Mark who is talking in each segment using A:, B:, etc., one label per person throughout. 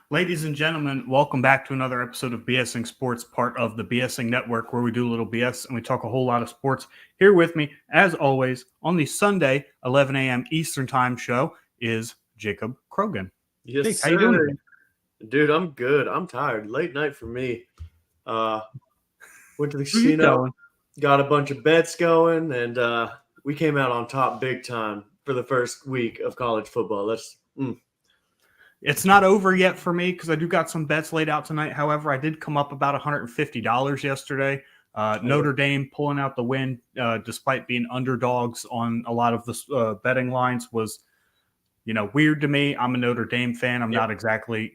A: Ladies and gentlemen, welcome back to another episode of B.S.ing Sports, part of the B.S.ing Network, where we do a little BS and we talk a whole lot of sports. Here with me, as always, on the Sunday 11 a.m. Eastern Time show is Jacob Krogan.
B: Yes,
A: Jake,
B: sir.
A: how you doing today?
B: Dude, I'm good. I'm tired. Late night for me. Went to the
A: Who you
B: casino,
A: telling?
B: got a bunch of bets going, and we came out on top big time for the first week of college football.
A: It's not over yet for me because I do got some bets laid out tonight. However, I did come up about $150 yesterday. Notre Dame pulling out the win despite being underdogs on a lot of the betting lines was, weird to me. I'm a Notre Dame fan. I'm not exactly,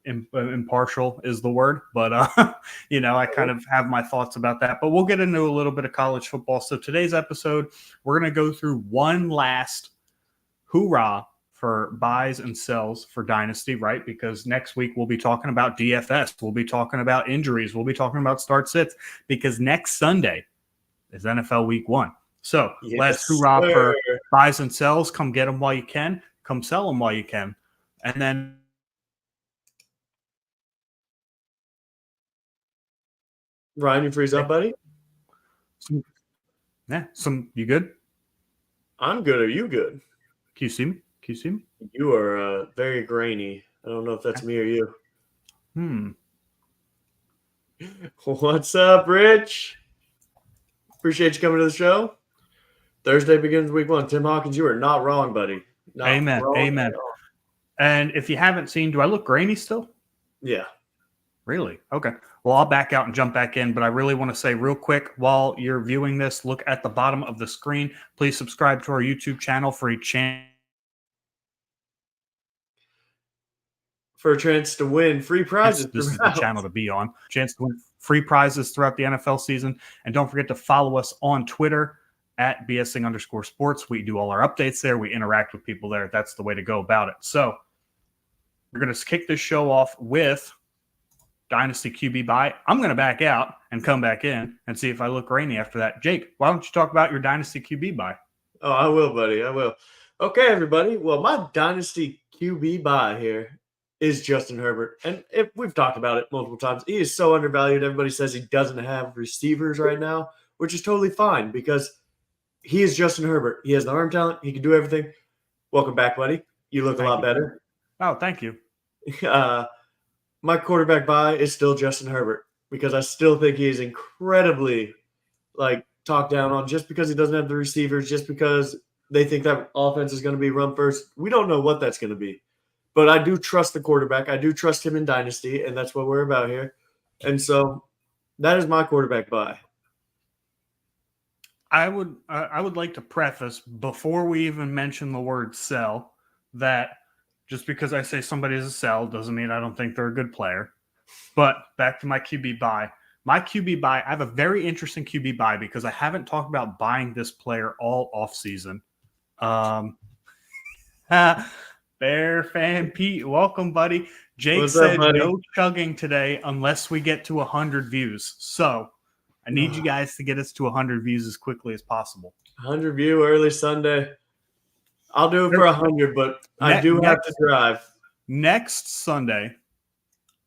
A: impartial is the word, but I kind of have my thoughts about that. But we'll get into a little bit of college football. So today's episode, we're going to go through one last hoorah for buys and sells for Dynasty, right? Because next week we'll be talking about DFS. We'll be talking about injuries. We'll be talking about start sits because next Sunday is NFL Week 1. So last hoorah for buys and sells. Come get them while you can. Come sell them while you can. And then
B: Ryan, you freeze up, buddy?
A: You good?
B: I'm good. Are you good?
A: Can you see me? Can you see me?
B: You are very grainy. I don't know if that's me or you. What's up, Rich? Appreciate you coming to the show. Thursday begins week 1. Tim Hawkins, you are not wrong, buddy. Not
A: Amen.
B: wrong
A: Amen. And if you haven't seen, do I look grainy still?
B: Yeah.
A: Really? Okay. Well, I'll back out and jump back in, but I really want to say real quick while you're viewing this, look at the bottom of the screen. Please subscribe to our YouTube channel for a chance.
B: For a chance to win free prizes.
A: This is the channel to be on. Chance to win free prizes throughout the NFL season. And don't forget to follow us on Twitter at B.S.ing_sports. We do all our updates there. We interact with people there. That's the way to go about it. So we're going to kick this show off with Dynasty QB buy. I'm going to back out and come back in and see if I look rainy after that. Jake, why don't you talk about your Dynasty QB buy?
B: Oh, I will, buddy. I will. Okay, everybody. Well, my Dynasty QB buy here is Justin Herbert. And we've talked about it multiple times. He is so undervalued. Everybody says he doesn't have receivers right now, which is totally fine because he is Justin Herbert. He has the arm talent. He can do everything. Welcome back, buddy. You look a lot better.
A: Oh, thank you.
B: My quarterback buy is still Justin Herbert because I still think he is incredibly talked down on just because he doesn't have the receivers, just because they think that offense is going to be run first. We don't know what that's going to be. But I do trust the quarterback. I do trust him in Dynasty, and that's what we're about here. And so that is my quarterback buy.
A: I would like to preface before we even mention the word sell that just because I say somebody is a sell doesn't mean I don't think they're a good player. But back to my QB buy. My QB buy, I have a very interesting QB buy because I haven't talked about buying this player all offseason. Bear fan Pete, welcome, buddy. Jake said no chugging today unless we get to 100 views. So I need you guys to get us to 100 views as quickly as possible.
B: 100 view early Sunday. I'll do it for 100, but I do have to drive.
A: Next Sunday,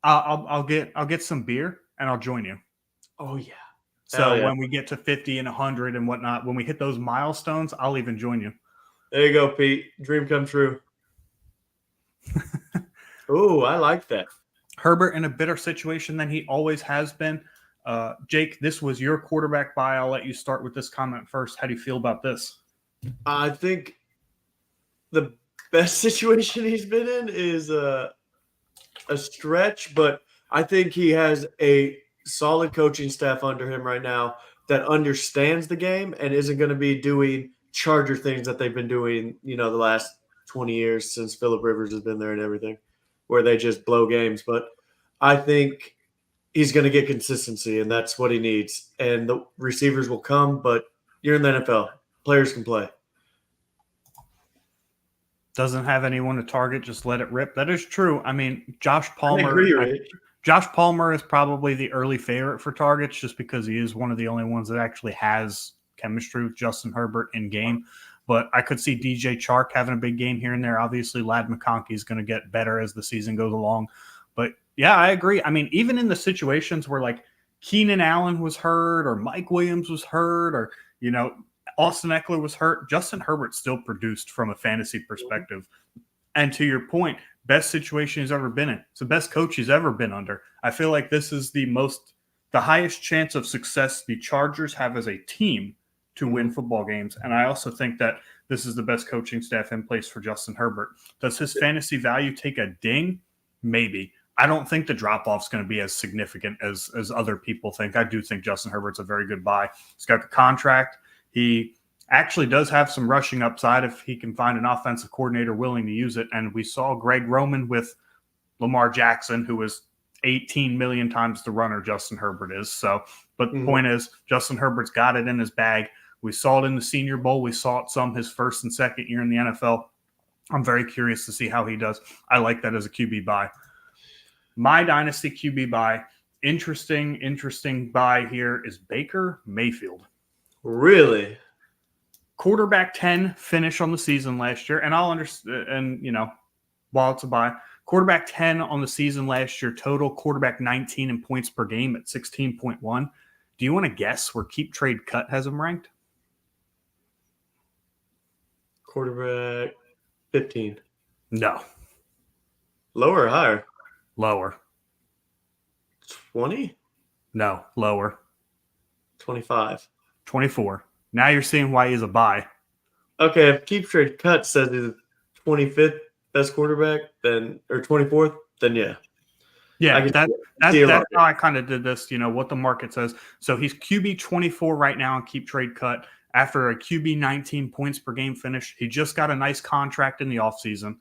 A: I'll get some beer and I'll join you.
B: Oh yeah.
A: So when we get to 50 and 100 and whatnot, when we hit those milestones, I'll even join you.
B: There you go, Pete. Dream come true. Oh, I like that.
A: Herbert in a better situation than he always has been. Jake, this was your quarterback buy. I'll let you start with this comment first. How do you feel about this?
B: I think the best situation he's been in is a stretch, but I think he has a solid coaching staff under him right now that understands the game and isn't going to be doing Charger things that they've been doing, the last 20 years since Phillip Rivers has been there and everything, where they just blow games. But I think he's going to get consistency, and that's what he needs. And the receivers will come, but you're in the NFL. Players can play.
A: Doesn't have anyone to target, just let it rip. That is true. I mean, Josh Palmer.
B: I agree, Rich.
A: Josh Palmer is probably the early favorite for targets just because he is one of the only ones that actually has chemistry with Justin Herbert in game. but I could see DJ Chark having a big game here and there. Obviously, Ladd McConkey is going to get better as the season goes along. But yeah, I agree. I mean, even in the situations where like Keenan Allen was hurt or Mike Williams was hurt or, Austin Eckler was hurt, Justin Herbert still produced from a fantasy perspective. And to your point, best situation he's ever been in. It's the best coach he's ever been under. I feel like this is the highest chance of success the Chargers have as a team to win football games. And I also think that this is the best coaching staff in place for Justin Herbert. Does his fantasy value take a ding? Maybe. I don't think the drop-off is going to be as significant as other people think. I do think Justin Herbert's a very good buy. He's got the contract. He actually does have some rushing upside if he can find an offensive coordinator willing to use it. And we saw Greg Roman with Lamar Jackson, who was 18 million times the runner Justin Herbert is. So, but the point is, Justin Herbert's got it in his bag. We saw it in the Senior Bowl. We saw it some his first and second year in the NFL. I'm very curious to see how he does. I like that as a QB buy. My dynasty QB buy, interesting buy here is Baker Mayfield.
B: Really?
A: Quarterback 10 finish on the season last year, and I'll understand. And while it's a buy, quarterback 10 on the season last year total. Quarterback 19 in points per game at 16.1. Do you want to guess where Keep Trade Cut has him ranked?
B: Quarterback 15.
A: No.
B: Lower or higher?
A: Lower.
B: 20?
A: No, lower.
B: 25.
A: 24. Now you're seeing why he's a buy.
B: Okay, if Keep Trade Cut says he's 25th best quarterback, then or 24th, then yeah.
A: Yeah, that's how I kind of did this, what the market says. So he's QB 24 right now and Keep Trade Cut after a QB 19 points per game finish. He just got a nice contract in the offseason.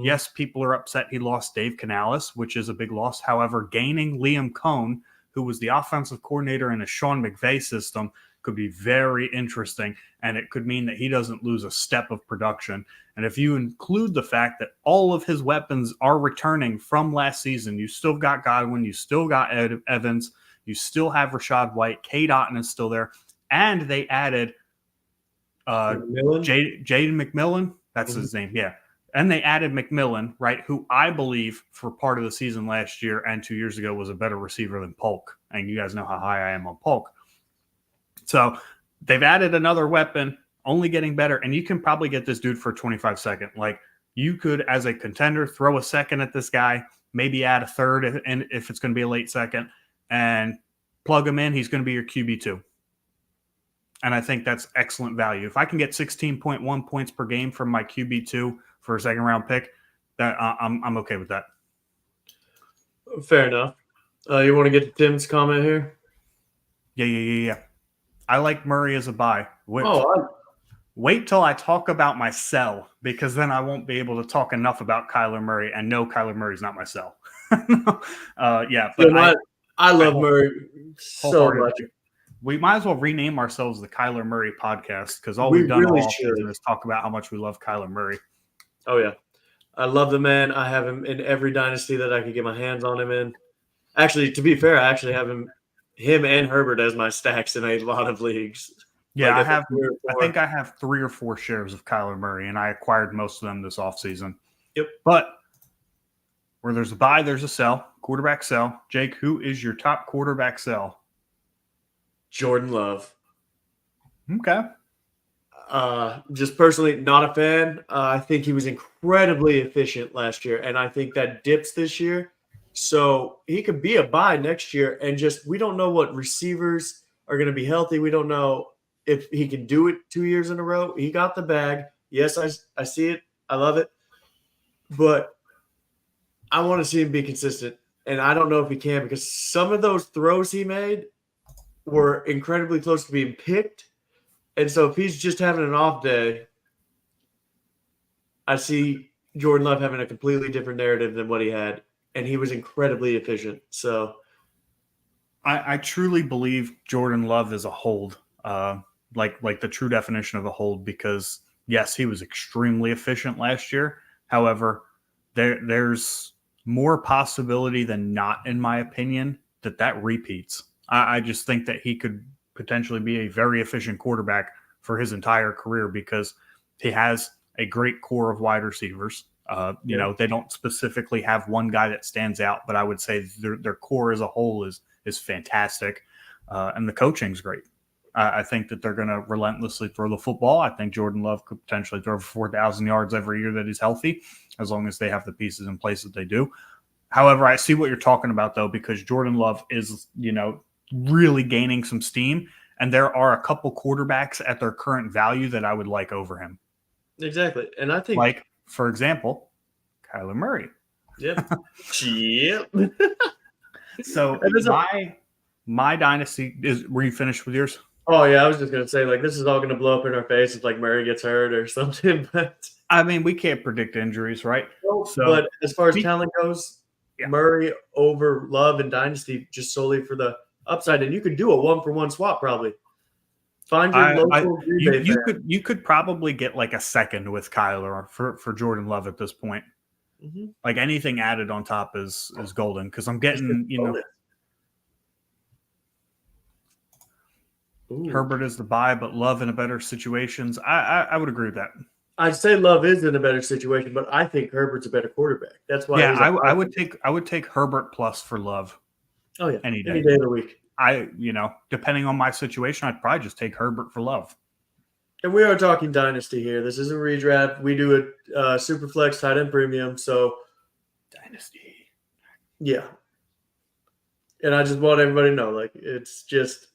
A: Yes, people are upset he lost Dave Canales, which is a big loss. However, gaining Liam Cohn, who was the offensive coordinator in a Sean McVay system, could be very interesting, and it could mean that he doesn't lose a step of production. And if you include the fact that all of his weapons are returning from last season, you still got Godwin, you still got Evans, you still have Rashad White, Cade Otton is still there, and they added Jaden McMillan. That's his name, yeah. And they added McMillan, right, who I believe for part of the season last year and 2 years ago was a better receiver than Polk. And you guys know how high I am on Polk. So they've added another weapon, only getting better. And you can probably get this dude for 25 seconds. Like you could, as a contender, throw a second at this guy, maybe add a third if it's going to be a late second, and plug him in. He's going to be your QB2. And I think that's excellent value. If I can get 16.1 points per game from my QB2 for a second round pick, that I'm okay with that.
B: Fair enough. You want to get to Tim's comment here?
A: Yeah. I like Murray as a buy. Wait till I talk about my sell, because then I won't be able to talk enough about Kyler Murray. And no, Kyler Murray's not my sell. Yeah, but
B: I love Murray so much.
A: We might as well rename ourselves the Kyler Murray podcast, because all we've done all season is talk about how much we love Kyler Murray.
B: Oh, yeah. I love the man. I have him in every dynasty that I could get my hands on him in. Actually, to be fair, I actually have him and Herbert as my stacks in a lot of leagues.
A: Yeah, I think I have 3 or 4 shares of Kyler Murray, and I acquired most of them this offseason.
B: Yep.
A: But where there's a buy, there's a sell. Quarterback sell. Jake, who is your top quarterback sell?
B: Jordan Love.
A: Okay.
B: Just personally, not a fan. I think he was incredibly efficient last year, and I think that dips this year. So he could be a buy next year, and we don't know what receivers are going to be healthy. We don't know if he can do it 2 years in a row. He got the bag. Yes, I see it. I love it. But I want to see him be consistent, and I don't know if he can, because some of those throws he made were incredibly close to being picked. And so if he's just having an off day, I see Jordan Love having a completely different narrative than what he had. And he was incredibly efficient. So
A: I truly believe Jordan Love is a hold, like the true definition of a hold, because, yes, he was extremely efficient last year. However, there's more possibility than not, in my opinion, that repeats. I just think that he could potentially be a very efficient quarterback for his entire career, because He has a great core of wide receivers. You know, they don't specifically have one guy that stands out, but I would say their core as a whole is fantastic, and the coaching's great. I think that they're going to relentlessly throw the football. I think Jordan Love could potentially throw for 4,000 yards every year that he's healthy, as long as they have the pieces in place that they do. However, I see what you're talking about, though, because Jordan Love is, you know, really gaining some steam, and there are a couple quarterbacks at their current value that I would like over him.
B: Exactly. And I think,
A: like, for example, Kyler Murray.
B: Yep. Yep.
A: So my dynasty is. Were you finished with yours?
B: Oh yeah, I was just gonna say like this is all gonna blow up in our face if like Murray gets hurt or something. But
A: I mean, we can't predict injuries, right?
B: But as far as talent goes, Murray over Love and Dynasty just solely for the upside, and you could do a 1-for-1 swap probably. Find your local Green Bay fan.
A: You could probably get like a second with Kyler for Jordan Love at this point.
B: Mm-hmm.
A: Like anything added on top is golden because I'm getting, you know, Herbert is the buy, but Love in a better situations. I would agree with that.
B: I'd say Love is in a better situation, but I think Herbert's a better quarterback. That's why.
A: Yeah, I would take Herbert plus for Love.
B: Oh yeah,
A: any day
B: of the week.
A: You know, depending on my situation, I'd probably just take Herbert for Love.
B: And we are talking dynasty here. This isn't redraft. We do a super flex tight end premium. So
A: dynasty.
B: Yeah. And I just want everybody to know, like, it's just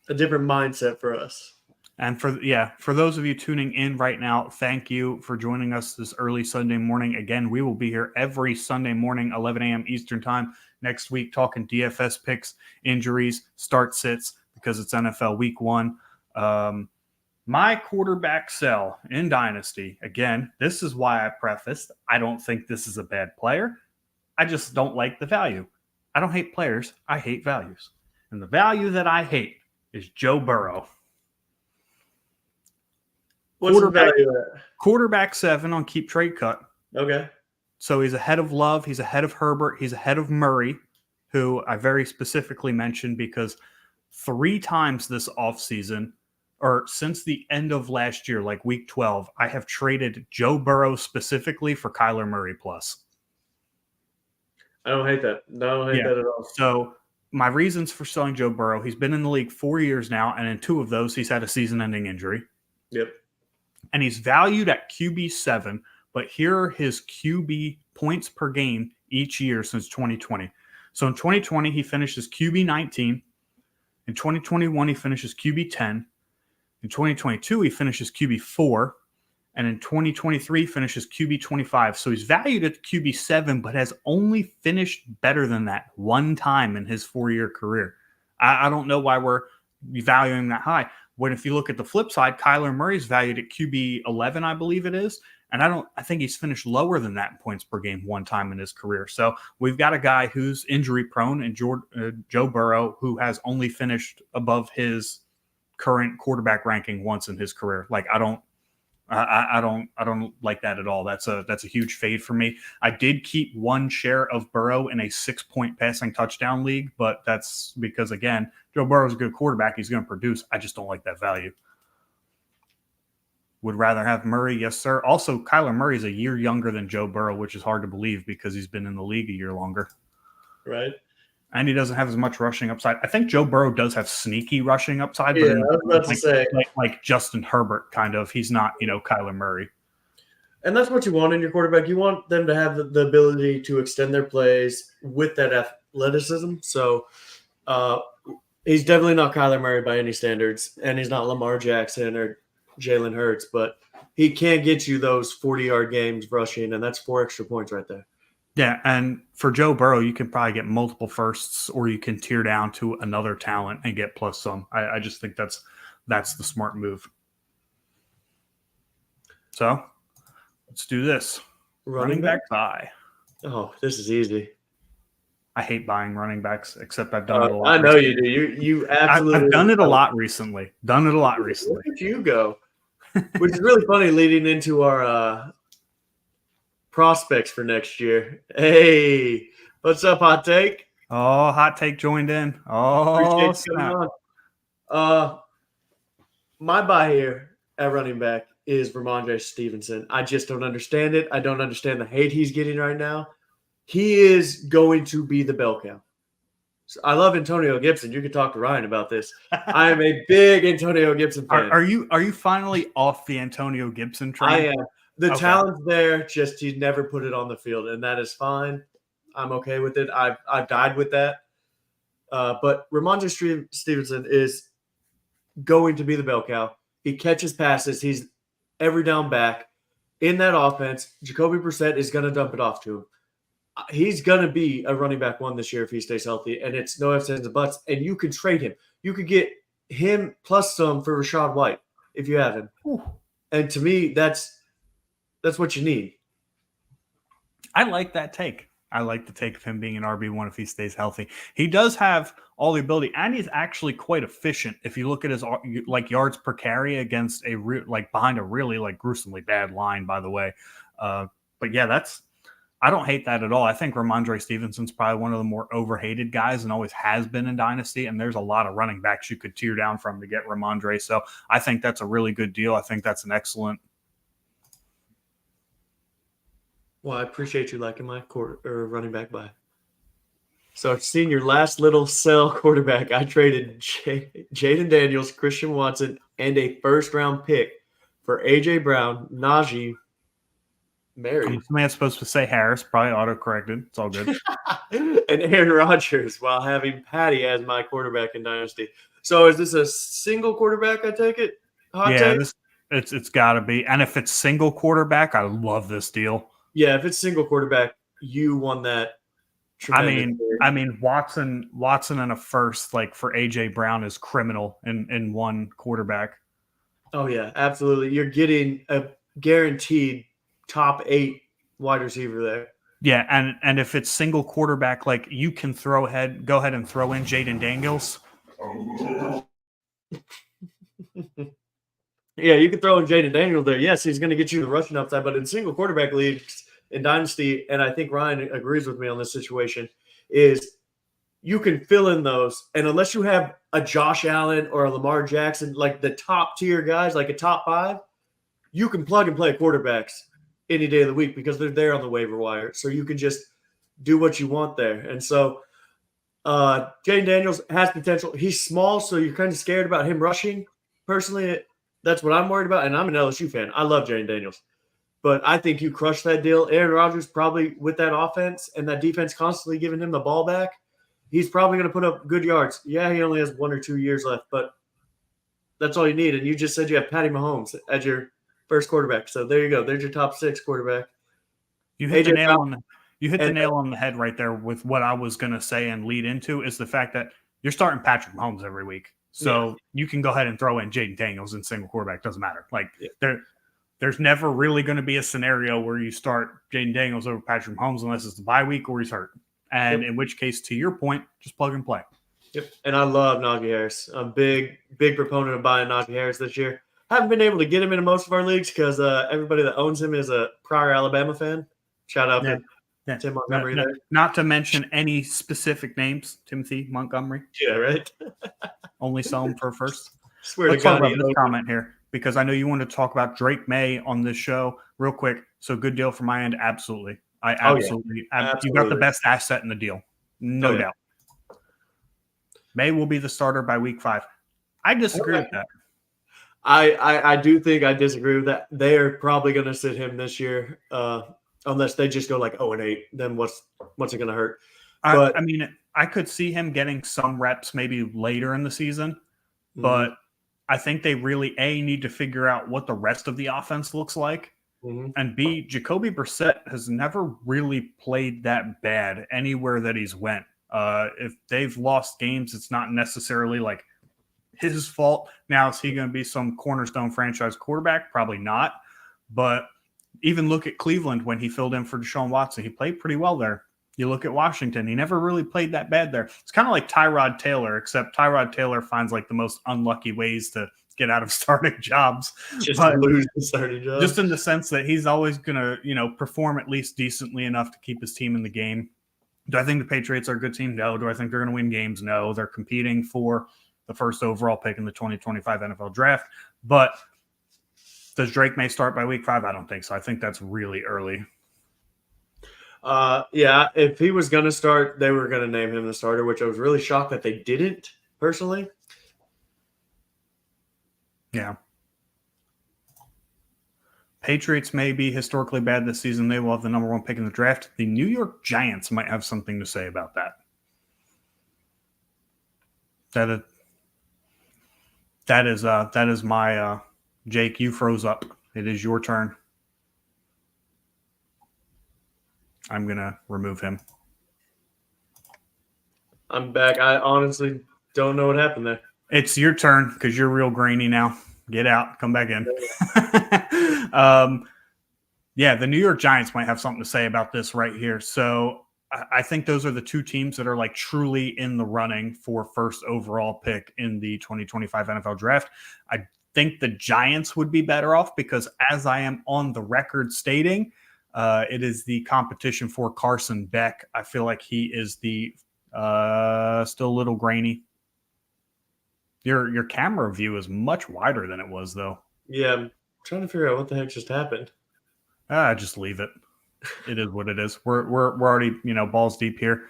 B: a different mindset for us.
A: And for those of you tuning in right now, thank you for joining us this early Sunday morning. Again, we will be here every Sunday morning, 11 a.m. Eastern time next week, talking DFS picks, injuries, start sits, because it's NFL Week 1. My quarterback sell in Dynasty, again, this is why I prefaced, I don't think this is a bad player. I just don't like the value. I don't hate players. I hate values. And the value that I hate is Joe Burrow.
B: What's the value at?
A: Quarterback 7 on keep trade cut.
B: Okay.
A: So he's ahead of Love. He's ahead of Herbert. He's ahead of Murray, who I very specifically mentioned because 3 times this offseason, or since the end of last year, like week 12, I have traded Joe Burrow specifically for Kyler Murray plus.
B: I don't hate that. No, I don't hate that at all.
A: So my reasons for selling Joe Burrow, he's been in the league 4 years now, and in 2 of those, he's had a season-ending injury.
B: Yep.
A: And he's valued at QB 7, but here are his QB points per game each year since 2020. So in 2020, he finishes QB 19. In 2021, he finishes QB 10. In 2022, he finishes QB 4. And in 2023, he finishes QB 25. So he's valued at QB 7, but has only finished better than that one time in his 4-year career. I don't know why we're valuing that high. When if you look at the flip side, Kyler Murray's valued at QB 11, I believe it is. And I think he's finished lower than that in points per game one time in his career. So we've got a guy who's injury prone and Joe Burrow, who has only finished above his current quarterback ranking once in his career. Like I don't like that at all. That's a huge fade for me. I did keep one share of Burrow in a 6-point passing touchdown league, but that's because, again, Joe Burrow's a good quarterback. He's going to produce. I just don't like that value. Would rather have Murray, yes, sir. Also, Kyler Murray is a year younger than Joe Burrow, which is hard to believe because he's been in the league a year longer.
B: Right.
A: And he doesn't have as much rushing upside. I think Joe Burrow does have sneaky rushing upside,
B: but I was about to say,
A: like Justin Herbert kind of. He's not, Kyler Murray.
B: And that's what you want in your quarterback. You want them to have the ability to extend their plays with that athleticism. So he's definitely not Kyler Murray by any standards, and he's not Lamar Jackson or Jalen Hurts, but he can get you those 40-yard games rushing, and that's 4 extra points right there.
A: Yeah, and for Joe Burrow, you can probably get multiple firsts, or you can tear down to another talent and get plus some. I just think that's the smart move. So let's do this. Running back buy.
B: Oh, this is easy.
A: I hate buying running backs, except I've done it a lot.
B: I know you do. You absolutely.
A: I've done it a lot recently. Look
B: at you go. Which is really funny leading into our prospects for next year. Hey, what's up, Hot Take?
A: Oh, Hot Take joined in. Oh,
B: my buy here at running back is Ramondre Stevenson. I just don't understand it. I don't understand the hate he's getting right now. He is going to be the bell cow. So I love Antonio Gibson. You can talk to Ryan about this. I am a big Antonio Gibson fan.
A: Are you finally off the Antonio Gibson train?
B: I am. The talent's there, just he never put it on the field, and that is fine. I'm okay with it. I've died with that. But Ramondre Stevenson is going to be the bell cow. He catches passes. He's every down back in that offense. Jacoby Brissett is going to dump it off to him. He's going to be a running back one this year if he stays healthy, and it's no ifs, ands, and buts. And you can trade him. You could get him plus some for Rachaad White if you have him. Ooh. And to me, that's what you need.
A: I like that take. I like the take of him being an RB1 if he stays healthy. He does have all the ability, and he's actually quite efficient. If you look at his yards per carry against behind a really gruesomely bad line, by the way. But yeah, I don't hate that at all. I think Ramondre Stevenson's probably one of the more overhated guys and always has been in Dynasty. And there's a lot of running backs you could tear down from to get Ramondre. So I think that's a really good deal. I think that's an excellent.
B: Well, I appreciate you liking my running back buy. So I've seen your last little sell quarterback. I traded Jaden Daniels, Christian Watson, and a first-round pick for A.J. Brown, Najee, married.
A: Man's supposed to say Harris, probably auto-corrected. It's all good.
B: And Aaron Rodgers while having Patty as my quarterback in Dynasty. So is this a single quarterback, I take it?
A: It's got to be. And if it's single quarterback, I love this deal.
B: Yeah, if it's single quarterback, you won that.
A: I mean, Watson and a first for A.J. Brown is criminal in one quarterback.
B: Oh, yeah, absolutely. You're getting a guaranteed top 8 wide receiver there.
A: Yeah, and if it's single quarterback, you can go ahead and throw in Jaden Daniels.
B: Yeah, you can throw in Jaden Daniels there. Yes, he's going to get you the rushing upside, but in single quarterback leagues in Dynasty, and I think Ryan agrees with me on this situation, is you can fill in those, and unless you have a Josh Allen or a Lamar Jackson, the top tier guys, a top 5, you can plug and play quarterbacks any day of the week because they're there on the waiver wire. So you can just do what you want there. And so Jaden Daniels has potential. He's small, so you're kind of scared about him rushing. Personally, that's what I'm worried about, and I'm an LSU fan. I love Jaden Daniels. But I think you crush that deal. Aaron Rodgers probably with that offense and that defense constantly giving him the ball back, he's probably going to put up good yards. Yeah, he only has 1 or 2 years left, but that's all you need. And you just said you have Patty Mahomes as your first quarterback. So there you go. There's your top 6 quarterback.
A: You hit the nail on the head right there with what I was going to say and lead into is the fact that you're starting Patrick Mahomes every week. So you can go ahead and throw in Jaden Daniels in single quarterback. Doesn't matter. There's never really going to be a scenario where you start Jaden Daniels over Patrick Mahomes unless it's the bye week or he's hurt. And in which case, to your point, just plug and play.
B: Yep. And I love Najee Harris. I'm a big proponent of buying Najee Harris this year. Haven't been able to get him into most of our leagues because everybody that owns him is a prior Alabama fan. Shout out to Tim Montgomery there.
A: Not to mention any specific names. Timothy Montgomery.
B: Yeah, right.
A: Only sell him for first.
B: Let's talk
A: about this comment here because I know you wanted to talk about Drake May on this show real quick. So good deal from my end. Absolutely. Absolutely. You got the best asset in the deal. No doubt. May will be the starter by week 5. I disagree with that.
B: I do think I disagree with that. They are probably going to sit him this year, unless they just go 0-8. Then what's it going to hurt? But
A: I mean, I could see him getting some reps maybe later in the season, but I think they really need to figure out what the rest of the offense looks like, and B, Jacoby Brissett has never really played that bad anywhere that he's went. If they've lost games, it's not necessarily his fault. Now, is he going to be some cornerstone franchise quarterback? Probably not. But even look at Cleveland when he filled in for Deshaun Watson. He played pretty well there. You look at Washington. He never really played that bad there. It's kind of like Tyrod Taylor, except Tyrod Taylor finds the most unlucky ways to get out of starting jobs.
B: Just lose the starting job.
A: Just in the sense that he's always going to, perform at least decently enough to keep his team in the game. Do I think the Patriots are a good team? No. Do I think they're going to win games? No. They're competing for the first overall pick in the 2025 NFL draft. But Does Drake May start by week 5? I don't think so. I think that's really early.
B: Yeah, if he was going to start, they were going to name him the starter, which I was really shocked that they didn't, personally.
A: Yeah. Patriots may be historically bad this season. They will have the number 1 pick in the draft. The New York Giants might have something to say about that. That is my Jake. You froze up. It is your turn. I'm gonna remove him.
B: I'm back. I honestly don't know what happened there.
A: It's your turn because you're real grainy now. Get out. Come back in. Yeah, the New York Giants might have something to say about this right here. So I think those are the 2 teams that are like truly in the running for first overall pick in the 2025 NFL draft. I think the Giants would be better off because, as I am on the record stating, it is the competition for Carson Beck. I feel like he is the still a little grainy. Your camera view is much wider than it was, though.
B: Yeah, I'm trying to figure out what the heck just happened.
A: Just leave it. It is what it is. We're already balls deep here.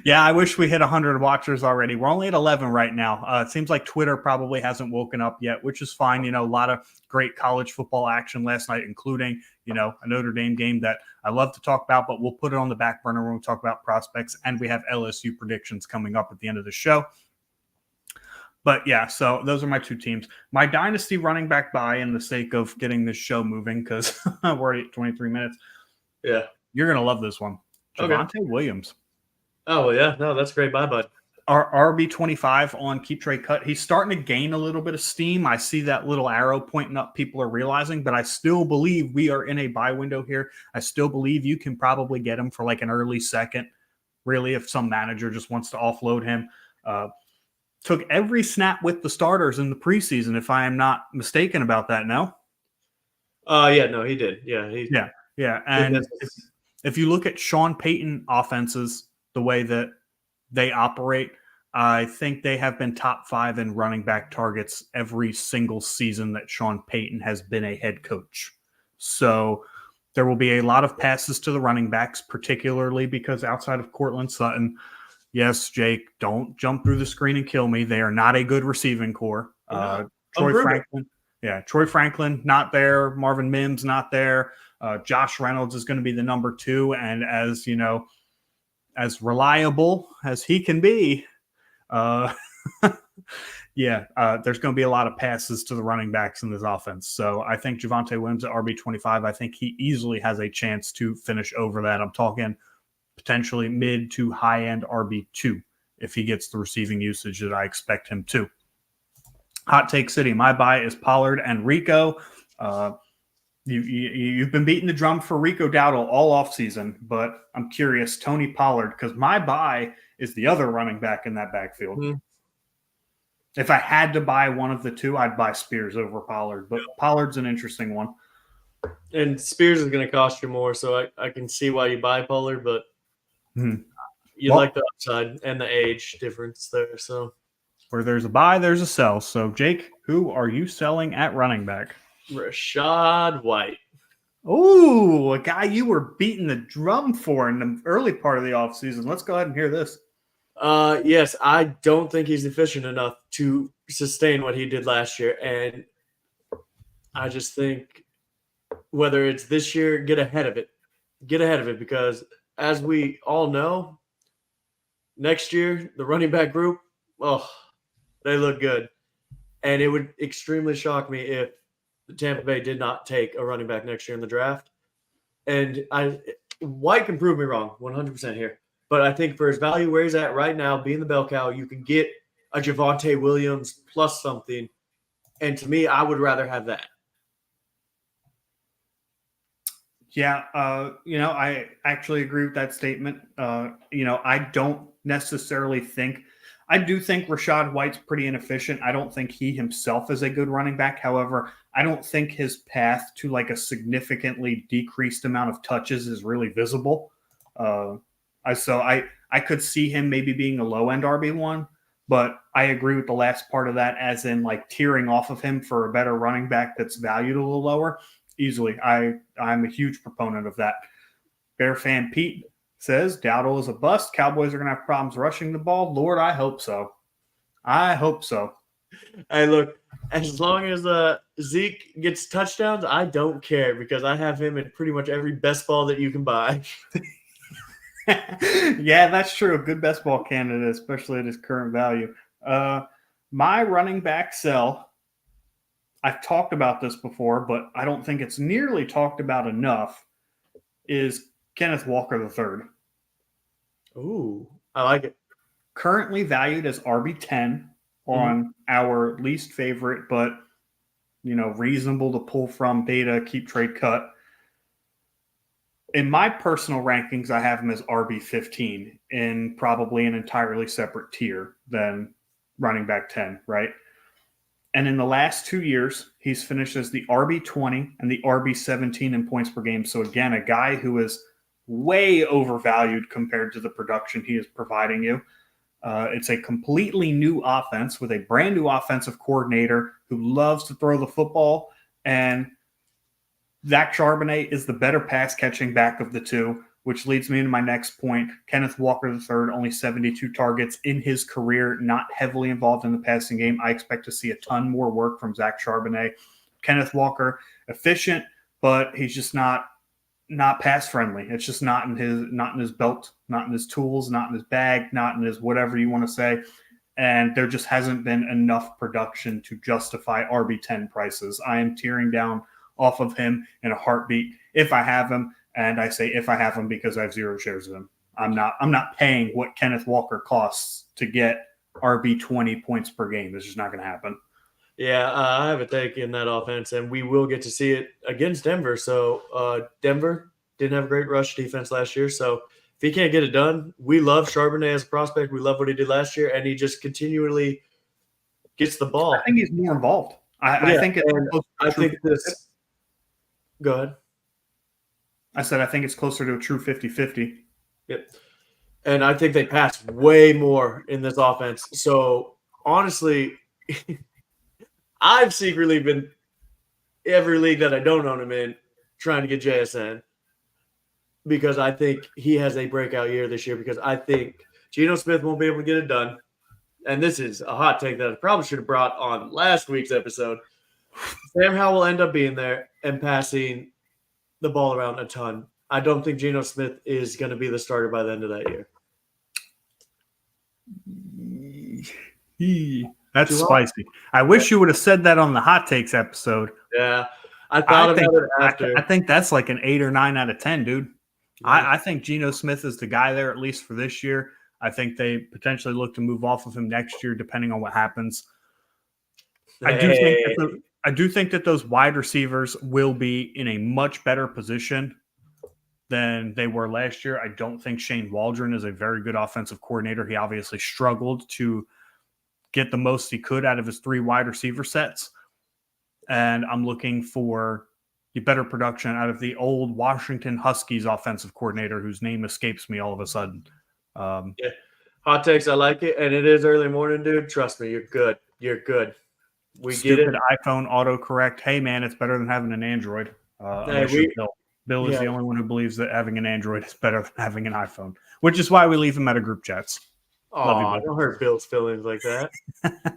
A: Yeah, I wish we hit 100 watchers already. We're only at 11 right now. It seems like Twitter probably hasn't woken up yet, which is fine. A lot of great college football action last night, including a Notre Dame game that I love to talk about, but we'll put it on the back burner when we talk about prospects, and we have LSU predictions coming up at the end of the show. But yeah, so those are my 2 teams. My dynasty running back buy, in the sake of getting this show moving, because we're already at 23 minutes.
B: Yeah.
A: You're going to love this one. Javonte
B: Okay.
A: Williams.
B: Oh, well, yeah. No, that's great. Bye, bud.
A: Our RB25 on Keep Trade Cut. He's starting to gain a little bit of steam. I see that little arrow pointing up. People are realizing, but I still believe we are in a buy window here. I still believe you can probably get him for like an early second, really, if some manager just wants to offload him. Took every snap with the starters in the preseason, if I am not mistaken about that. No?
B: Yeah, no, he did. Yeah.
A: Yeah. And if you look at Sean Payton offenses, the way that they operate, I think they have been top 5 in running back targets every single season that Sean Payton has been a head coach. So there will be a lot of passes to the running backs, particularly because outside of Cortland Sutton, yes, Jake, don't jump through the screen and kill me. They are not a good receiving core. Troy Franklin, not there. Marvin Mims, not there. Josh Reynolds is going to be the number 2. And as as reliable as he can be, there's going to be a lot of passes to the running backs in this offense. So I think Javonte Williams at RB25, I think he easily has a chance to finish over that. I'm talking potentially mid to high end RB2 if he gets the receiving usage that I expect him to. Hot Take City, my buy is Pollard and Rico. You've been beating the drum for Rico Dowdle all offseason, but I'm curious, Tony Pollard, because my buy is the other running back in that backfield. Mm-hmm. If I had to buy one of the 2, I'd buy Spears over Pollard, but Pollard's an interesting one.
B: And Spears is going to cost you more, so I can see why you buy Pollard, but you like the upside and the age difference there. So
A: where there's a buy, there's a sell. So, Jake, who are you selling at running back?
B: Rachaad White.
A: Oh, a guy you were beating the drum for in the early part of the offseason. Let's go ahead and hear this.
B: Yes, I don't think he's efficient enough to sustain what he did last year. And I just think whether it's this year, get ahead of it. Get ahead of it because, as we all know, next year, the running back group, they look good. And it would extremely shock me if Tampa Bay did not take a running back next year in the draft. And White can prove me wrong 100% here. But I think for his value where he's at right now, being the bell cow, you can get a Javonte Williams plus something. And to me, I would rather have that.
A: Yeah, I actually agree with that statement. I don't necessarily think – I do think Rachaad White's pretty inefficient. I don't think he himself is a good running back. However, I don't think his path to like a significantly decreased amount of touches is really visible. So I could see him maybe being a low-end RB1, But I agree with the last part of that, as in like tearing off of him for a better running back that's valued a little lower. Easily, I'm a huge proponent of that. Bear fan Pete says Dowdle is a bust. Cowboys are going to have problems rushing the ball. Lord, I hope so. I hope so.
B: Hey, look, as long as Zeke gets touchdowns, I don't care because I have him in pretty much every best ball that you can buy.
A: Yeah, that's true. A good best ball candidate, especially at his current value. My running back sell, I've talked about this before, but I don't think it's nearly talked about enough, is Kenneth Walker III.
B: Ooh, I like it.
A: Currently valued as RB10 on our least favorite, but reasonable to pull from beta keep trade cut. In my personal rankings, I have him as RB15 in probably an entirely separate tier than running back 10, right? And in the last 2 years, he's finished as the RB20 and the RB17 in points per game. So again, a guy who is way overvalued compared to the production he is providing you. It's a completely new offense with a brand new offensive coordinator who loves to throw the football. And Zach Charbonnet is the better pass catching back of the two, which leads me to my next point. Kenneth Walker III, only 72 targets in his career, not heavily involved in the passing game. I expect to see a ton more work from Zach Charbonnet. Kenneth Walker, efficient, but he's just not pass friendly. It's just not in his belt, not in his tools, not in his bag, not in his whatever you want to say. And there just hasn't been enough production to justify RB10 prices. I am tearing down off of him in a heartbeat if I have him, and I say if I have him because I have 0 shares of him. I'm not paying what Kenneth Walker costs to get RB20 points per game. It's just not going to happen.
B: Yeah, I have a take in that offense, and we will get to see it against Denver. So Denver didn't have a great rush defense last year. So if he can't get it done, we love Charbonnet as a prospect. We love what he did last year, and he just continually gets the
A: I
B: ball.
A: think he's more involved. I think it's
B: and I think this. Go ahead.
A: I said I think it's closer to a true 50-50.
B: Yep. And I think they pass way more in this offense. So honestly, I've secretly been every league that I don't own him in trying to get JSN because I think he has a breakout year this year because I think Geno Smith won't be able to get it done. And this is a hot take that I probably should have brought on last week's episode. Sam Howell will end up being there and passing the ball around a ton. I don't think Geno Smith is going to be the starter by the end of that
A: year. That's spicy. I wish you would have said that on the hot takes episode.
B: Yeah. I thought about it after.
A: I think that's like an 8 or 9 out of 10, dude. Yeah. I think Geno Smith is the guy there, at least for this year. I think they potentially look to move off of him next year, depending on what happens. I do think that those wide receivers will be in a much better position than they were last year. I don't think Shane Waldron is a very good offensive coordinator. He obviously struggled to get the most he could out of his 3 wide receiver sets. And I'm looking for better production out of the old Washington Huskies offensive coordinator whose name escapes me all of a sudden.
B: Yeah. Hot takes, I like it. And it is early morning, dude. Trust me, you're good. You're good. We
A: Stupid
B: get it.
A: iPhone autocorrect. Hey, man, it's better than having an Android. Bill is the only one who believes that having an Android is better than having an iPhone, which is why we leave him out of group chats.
B: Oh, don't hurt Bill's feelings like that.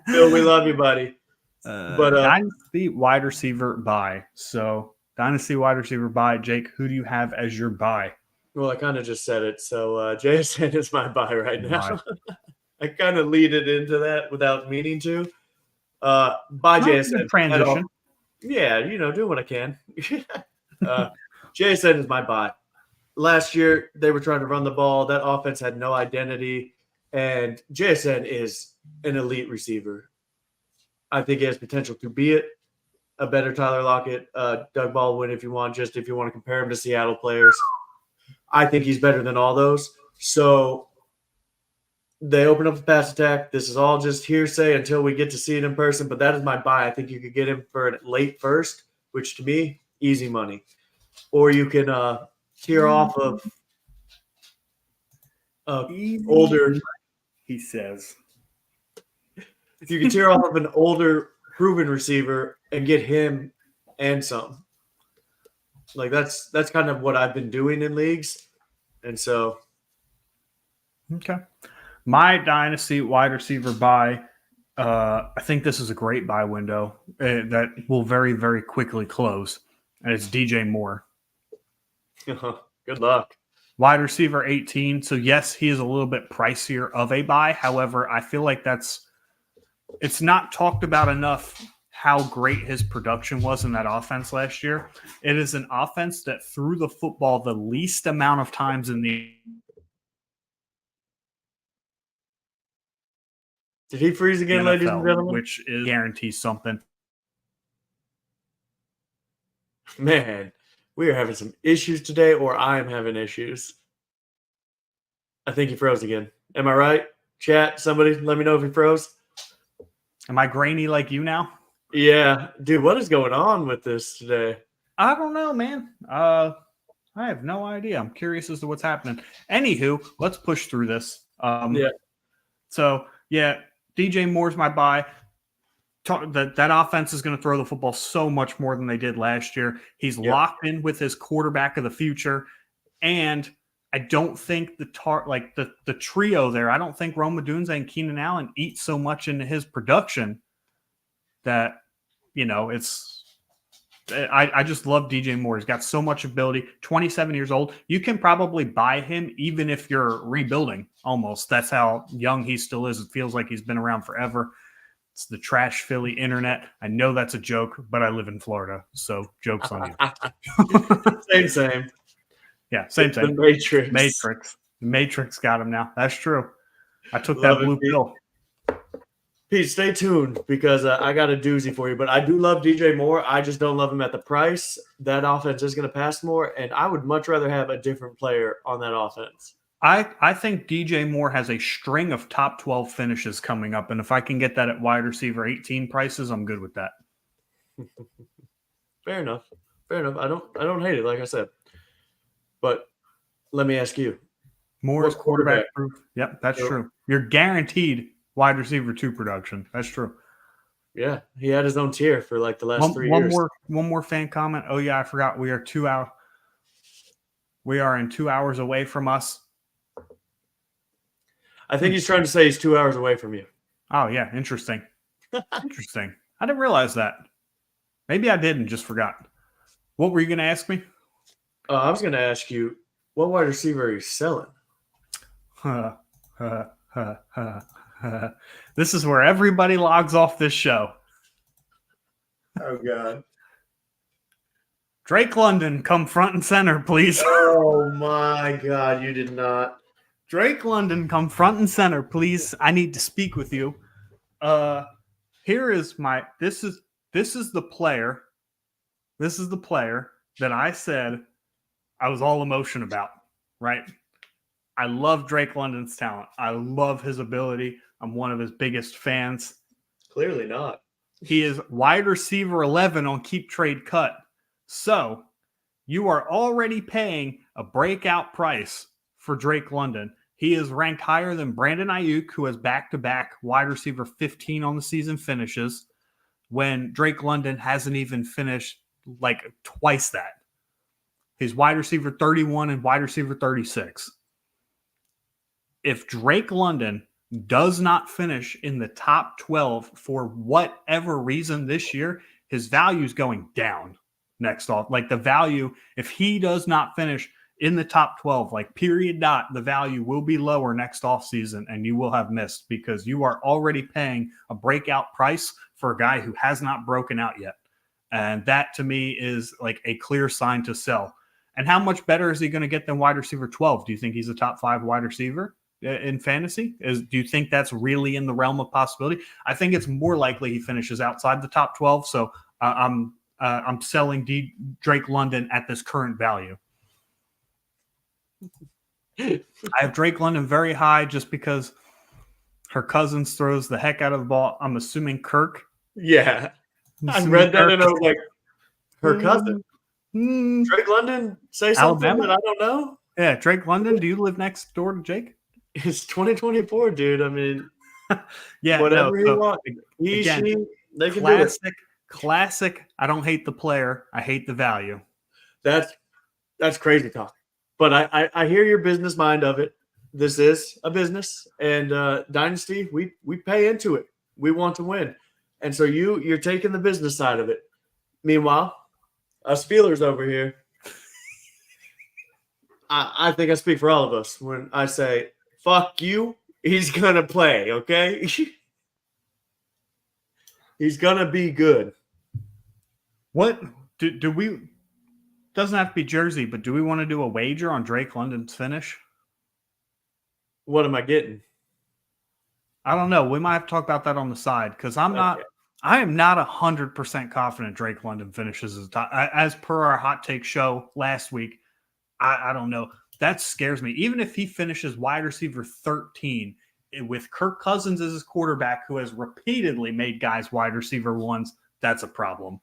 B: Bill, we love you, buddy.
A: But Dynasty wide receiver buy. So Dynasty wide receiver buy. Jake, who do you have as your buy?
B: Well, I kind of just said it. So JSN is my buy right now. I kind of lead it into that without meaning to. Buy JSN.
A: Transition.
B: Yeah, do what I can. JSN is my buy. Last year, they were trying to run the ball. That offense had no identity. And JSN is an elite receiver. I think he has potential to be it. A better Tyler Lockett, Doug Baldwin, if you want to compare him to Seattle players. I think he's better than all those. So they open up the pass attack. This is all just hearsay until we get to see it in person, but that is my buy. I think you could get him for a late first, which to me, easy money. Or you can tear off of older.
A: He says.
B: If you can tear off of an older, proven receiver and get him and some, like that's kind of what I've been doing in leagues, and so
A: Okay. My dynasty wide receiver buy. I think this is a great buy window that will very, very quickly close, and it's DJ Moore.
B: good luck.
A: Wide receiver 18. So yes, he is a little bit pricier of a buy. However, I feel like it's not talked about enough how great his production was in that offense last year. It is an offense that threw the football the least amount of times in the
B: Did he freeze again,
A: NFL,
B: ladies and gentlemen?
A: which guarantees something.
B: Man, we are having some issues today, or I'm having issues. I think he froze again. Am I right? Chat, somebody let me know if he froze.
A: Am I grainy like you now?
B: Yeah. Dude, what is going on with this today?
A: I don't know, man. I have no idea. I'm curious as to what's happening. Anywho, let's push through this.
B: Yeah.
A: So, yeah, DJ Moore's my buy. That offense is going to throw the football so much more than they did last year. He's locked in with his quarterback of the future, and I don't think the trio there. I don't think Rome Odunze and Keenan Allen eat so much into his production that it's. I just love DJ Moore. He's got so much ability. 27 years old. You can probably buy him even if you're rebuilding. Almost. That's how young he still is. It feels like he's been around forever. It's the trash Philly internet. I know that's a joke, but I live in Florida, so joke's on
B: you. Same.
A: Yeah, same.
B: The Matrix.
A: The Matrix got him now. That's true. I took
B: Love
A: that blue pill.
B: Pete, stay tuned because I got a doozy for you. But I do love DJ Moore. I just don't love him at the price. That offense is going to pass more, and I would much rather have a different player on that offense.
A: I think DJ Moore has a string of top 12 finishes coming up, and if I can get that at wide receiver 18 prices, I'm good with that.
B: Fair enough. I don't hate it, like I said. But let me ask you.
A: Moore is quarterback proof. Yep, that's true. You're guaranteed wide receiver 2 production. That's true.
B: Yeah, he had his own tier for like the last 3 years.
A: One more fan comment. Oh yeah, I forgot. We are 2 hours. We are in 2 hours away from us.
B: I think he's trying to say he's 2 hours away from you.
A: Oh yeah, interesting. Interesting. I didn't realize that. Maybe I did and just forgot. What were you going to ask me?
B: I was going to ask you, what wide receiver are you selling?
A: This is where everybody logs off this show.
B: Oh, God.
A: Drake London, come front and center, please.
B: Oh, my God. You did not.
A: Drake London, come front and center, please. I need to speak with you. Here is my – this is the player. This is the player that I said I was all emotion about, right? I love Drake London's talent. I love his ability. I'm one of his biggest fans.
B: Clearly not.
A: He is wide receiver 11 on Keep Trade Cut. So you are already paying a breakout price for Drake London. He is ranked higher than Brandon Ayuk, who has back-to-back wide receiver 15 on the season finishes, when Drake London hasn't even finished like twice that. He's wide receiver 31 and wide receiver 36. If Drake London does not finish in the top 12 for whatever reason this year, his value is going down next off. Like the value, if he does not finish in the top 12, like period dot, the value will be lower next off season and you will have missed because you are already paying a breakout price for a guy who has not broken out yet. And that to me is like a clear sign to sell. And how much better is he going to get than wide receiver 12? Do you think he's a top 5 wide receiver in fantasy? Do you think that's really in the realm of possibility? I think it's more likely he finishes outside the top 12. So I'm selling Drake London at this current value. I have Drake London very high just because her Cousins throws the heck out of the ball. I'm assuming Kirk.
B: Yeah. I read that and I was like, her cousin. Drake London, say something Alabama? That I don't know.
A: Yeah, Drake London, do you live next door to Jake?
B: It's 2024, dude. I mean,
A: Yeah, no.
B: Whatever he
A: So
B: wants. He,
A: again,
B: she, they can do it.
A: classic. I don't hate the player. I hate the value.
B: That's crazy talk. But I hear your business mind of it. This is a business, and Dynasty, we pay into it. We want to win, and so you're taking the business side of it. Meanwhile, us Steelers over here, I think I speak for all of us when I say, "Fuck you." He's gonna play, okay? He's gonna be good.
A: What do we? Doesn't have to be Jersey, but do we want to do a wager on Drake London's finish?
B: What am I getting?
A: I don't know. We might have to talk about that on the side because I
B: Okay.
A: am not 100% confident Drake London finishes as per our hot take show last week. I don't know. That scares me. Even if he finishes wide receiver 13 with Kirk Cousins as his quarterback, who has repeatedly made guys wide receiver ones, that's a problem.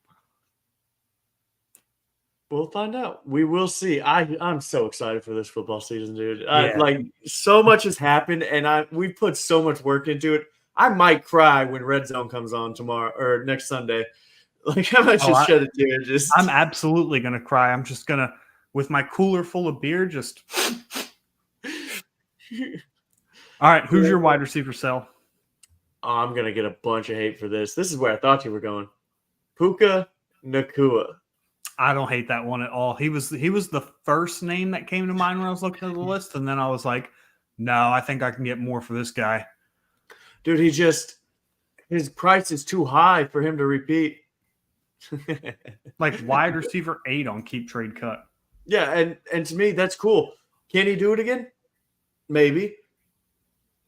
B: We'll find out. We will see. I'm so excited for this football season, dude.
A: Yeah.
B: Like so much has happened, and we put so much work into it. I might cry when Red Zone comes on tomorrow or next Sunday. Like I might just shed a tear.
A: I'm absolutely gonna cry. I'm just gonna, with my cooler full of beer, just. All right, who's your wide receiver, Sel?
B: Oh, I'm gonna get a bunch of hate for this. This is where I thought you were going. Puka Nacua.
A: I don't hate that one at all. He was the first name that came to mind when I was looking at the list, and then I was like, no, I think I can get more for this guy.
B: Dude, his price is too high for him to repeat.
A: Like wide receiver 8 on Keep Trade Cut.
B: Yeah, and to me that's cool. Can he do it again? Maybe.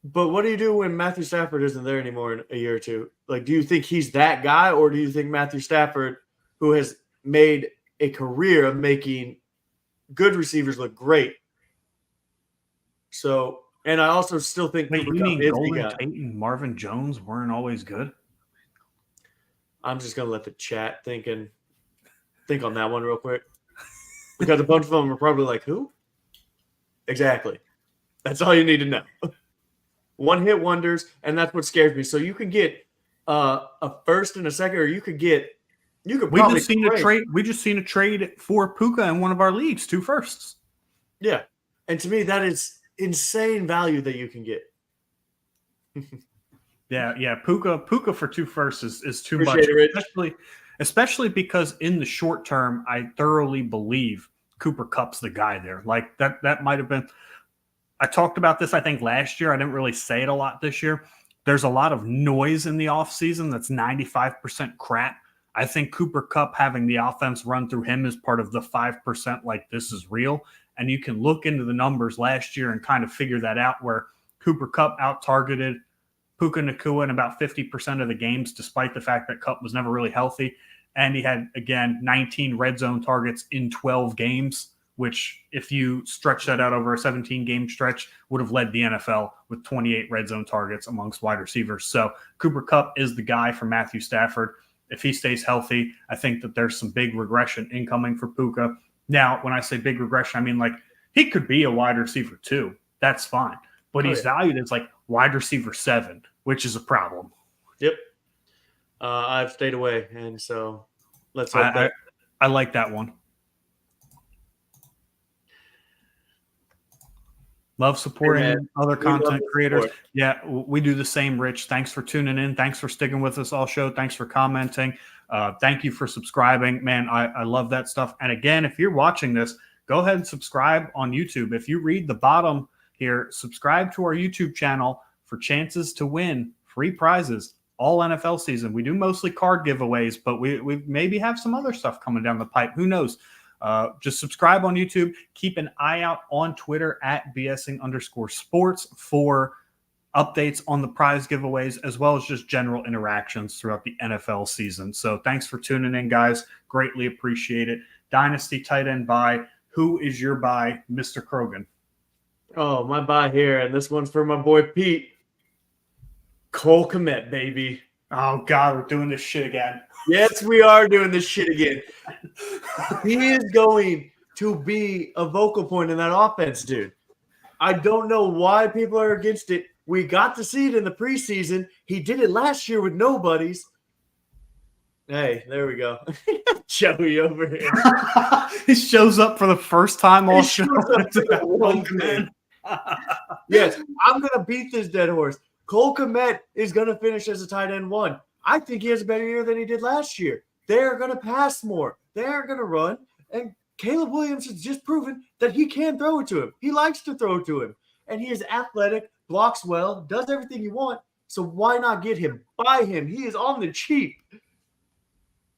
B: But what do you do when Matthew Stafford isn't there anymore in a year or two? Like, do you think he's that guy, or do you think Matthew Stafford, who has made a career of making good receivers look great? So, and I also still think
A: Wait,
B: Cooper
A: you
B: Kupp
A: mean
B: is the
A: Golden
B: guy.
A: Tate and Marvin Jones weren't always good?
B: I'm just gonna let the chat think on that one real quick, because a bunch of them are probably like, "Who?" Exactly. That's all you need to know. One hit wonders, and that's what scares me. So you could get a first and a second, or you could probably
A: We just seen a trade for Puka in one of our leagues, 2 firsts.
B: Yeah, and to me that is insane value that you can get.
A: Yeah. Puka for 2 firsts is too
B: Appreciate
A: much,
B: it,
A: especially because in the short term, I thoroughly believe Cooper Kupp's the guy there. Like that might have been. I talked about this, I think, last year. I didn't really say it a lot this year. There's a lot of noise in the offseason that's 95% crap. I think Cooper Kupp having the offense run through him is part of the 5% like this is real. And you can look into the numbers last year and kind of figure that out, where Cooper Kupp out-targeted Puka Nacua in about 50% of the games, despite the fact that Kupp was never really healthy. And he had, again, 19 red zone targets in 12 games, which if you stretch that out over a 17-game stretch, would have led the NFL with 28 red zone targets amongst wide receivers. So Cooper Kupp is the guy for Matthew Stafford. If he stays healthy, I think that there's some big regression incoming for Puka. Now, when I say big regression, I mean like he could be a wide receiver too. That's fine. But he's valued as like wide receiver 7, which is a problem.
B: Yep. I've stayed away, and so let's hope
A: I like that one. Love supporting other content creators. Yeah, we do the same, Rich. Thanks for tuning in. Thanks for sticking with us all show. Thanks for commenting. Thank you for subscribing. Man, I love that stuff. And again, if you're watching this, go ahead and subscribe on YouTube. If you read the bottom here, subscribe to our YouTube channel for chances to win free prizes all NFL season. We do mostly card giveaways, but we maybe have some other stuff coming down the pipe. Who knows? Just subscribe on YouTube. Keep an eye out on Twitter at B.S.ing_sports for updates on the prize giveaways, as well as just general interactions throughout the NFL season. So thanks for tuning in, guys. Greatly appreciate it. Dynasty tight end buy. Who is your buy, Mr. Krogan?
B: Oh, my buy here, and this one's for my boy Pete. Cole Kmet, baby.
A: Oh, God, we're doing this shit again.
B: Yes, we are doing this shit again. He is going to be a vocal point in that offense, dude. I don't know why people are against it. We got to see it in the preseason. He did it last year with nobodies. Hey, there we go. Joey over here.
A: He shows up for the first time all show.
B: Yes, I'm going to beat this dead horse. Cole Kmet is going to finish as a tight end 1. I think he has a better year than he did last year. They're going to pass more. They're going to run. And Caleb Williams has just proven that he can throw it to him. He likes to throw it to him. And he is athletic, blocks well, does everything you want. So why not get him? Buy him. He is on the cheap.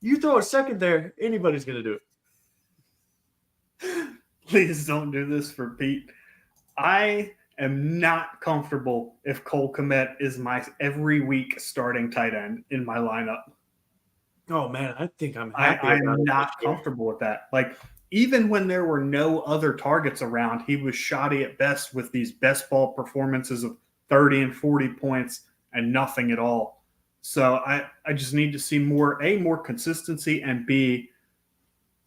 B: You throw a second there, anybody's going to do
A: it. Please don't do this for Pete. I am not comfortable if Cole Kmet is my every week starting tight end in my lineup.
B: Oh, man, I think I'm happy.
A: I'm not comfortable with that. Like, even when there were no other targets around, he was shoddy at best with these best ball performances of 30 and 40 points and nothing at all. So I just need to see more consistency, and B,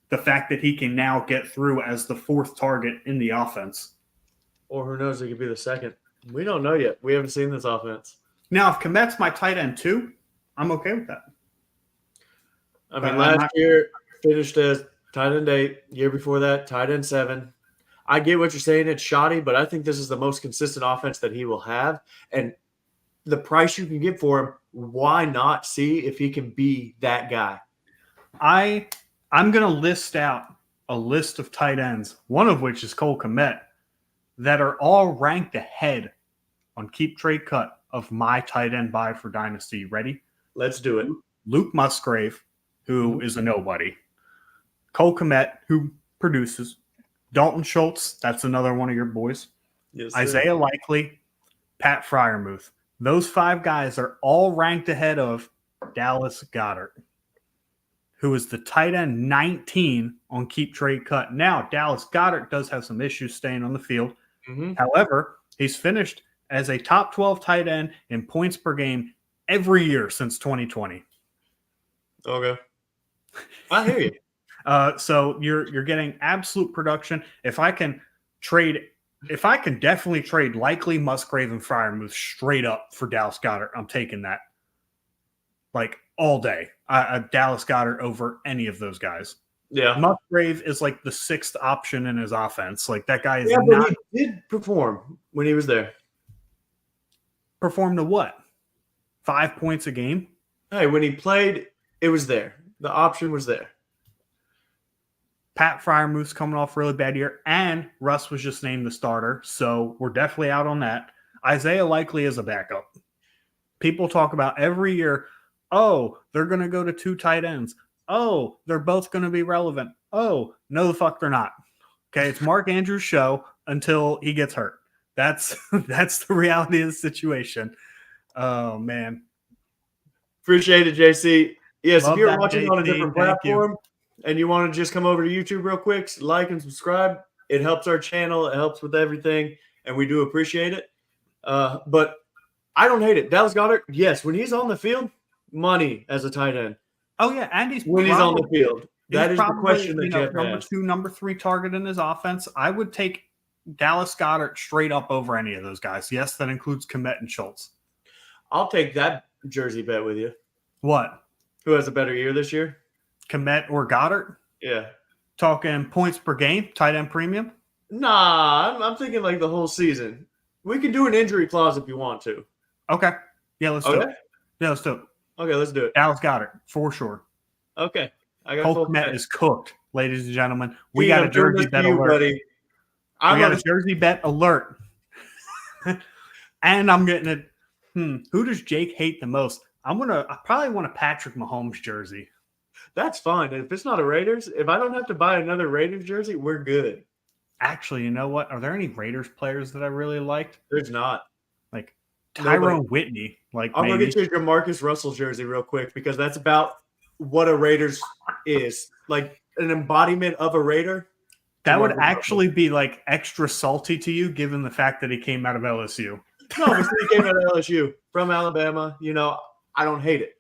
A: the fact that he can now get through as the 4th target in the offense.
B: Or who knows, it could be the 2nd. We don't know yet. We haven't seen this offense.
A: Now, if Kmet's my tight end 2, I'm okay with that.
B: I mean, last year finished as tight end 8. Year before that, tight end 7. I get what you're saying. It's shoddy, but I think this is the most consistent offense that he will have. And the price you can get for him, why not see if he can be that guy?
A: I'm going to list out a list of tight ends, one of which is Cole Kmet, that are all ranked ahead on Keep Trade Cut of my tight end buy for Dynasty. Ready?
B: Let's do it.
A: Luke Musgrave, who is a nobody. Cole Kmet, who produces. Dalton Schultz, that's another one of your boys.
B: Yes,
A: Isaiah Likely, Pat Freiermuth. Those 5 guys are all ranked ahead of Dallas Goedert, who is the tight end 19 on Keep Trade Cut. Now, Dallas Goedert does have some issues staying on the field.
B: Mm-hmm.
A: However, he's finished as a top 12 tight end in points per game every year since 2020.
B: Okay. I hear you.
A: So you're getting absolute production. If I can definitely trade Likely, Musgrave, and Freiermuth straight up for Dallas Goedert, I'm taking that. Like all day. Dallas Goedert over any of those guys.
B: Yeah.
A: Musgrave is like the 6th option in his offense. Like that guy is
B: but he did perform when he was there.
A: Perform to what? 5 points a game?
B: Hey, when he played, it was there. The option was there.
A: Pat Freiermuth's coming off a really bad year, and Russ was just named the starter, so we're definitely out on that. Isaiah Likely is a backup. People talk about every year, oh, they're going to go to 2 tight ends. Oh, they're both going to be relevant. Oh, no, the fuck they're not. Okay, it's Mark Andrews' show until he gets hurt. That's the reality of the situation. Oh, man.
B: Appreciate it, JC. Yes,
A: Love
B: if you're
A: that,
B: watching
A: JC.
B: on a different platform and you want to just come over to YouTube real quick, like and subscribe. It helps our channel. It helps with everything, and we do appreciate it. But I don't hate it. Dallas Goedert, yes, when he's on the field, money as a tight end.
A: Oh, yeah, and he's
B: on the field. That is the question that you have to
A: number
B: ask.
A: 2, number 3 target in his offense. I would take Dallas Goedert straight up over any of those guys. Yes, that includes Kmet and Schultz.
B: I'll take that jersey bet with you.
A: What?
B: Who has a better year this year?
A: Kmet or Goddard?
B: Yeah.
A: Talking points per game, tight end premium?
B: Nah, I'm thinking like the whole season. We can do an injury clause if you want to.
A: Okay. Yeah, let's do it. Yeah, let's do it.
B: Okay, let's do it.
A: Dallas Goedert, for sure.
B: Okay. I got
A: Cole Kmet is cooked, ladies and gentlemen. We got a jersey bet alert.
B: Buddy.
A: We got a jersey bet alert. And I'm getting it. Who does Jake hate the most? I probably want a Patrick Mahomes jersey.
B: That's fine. If it's not a Raiders, if I don't have to buy another Raiders jersey, we're good.
A: Actually, you know what? Are there any Raiders players that I really liked?
B: There's not.
A: Like Tyrone Whitney. Like
B: I'm going to get you a Jamarcus Russell jersey real quick because that's about what a Raiders is. Like an embodiment of a Raider.
A: That would actually be like extra salty to you given the fact that he came out of LSU.
B: No, but he came out of LSU from Alabama. You know, I don't hate it.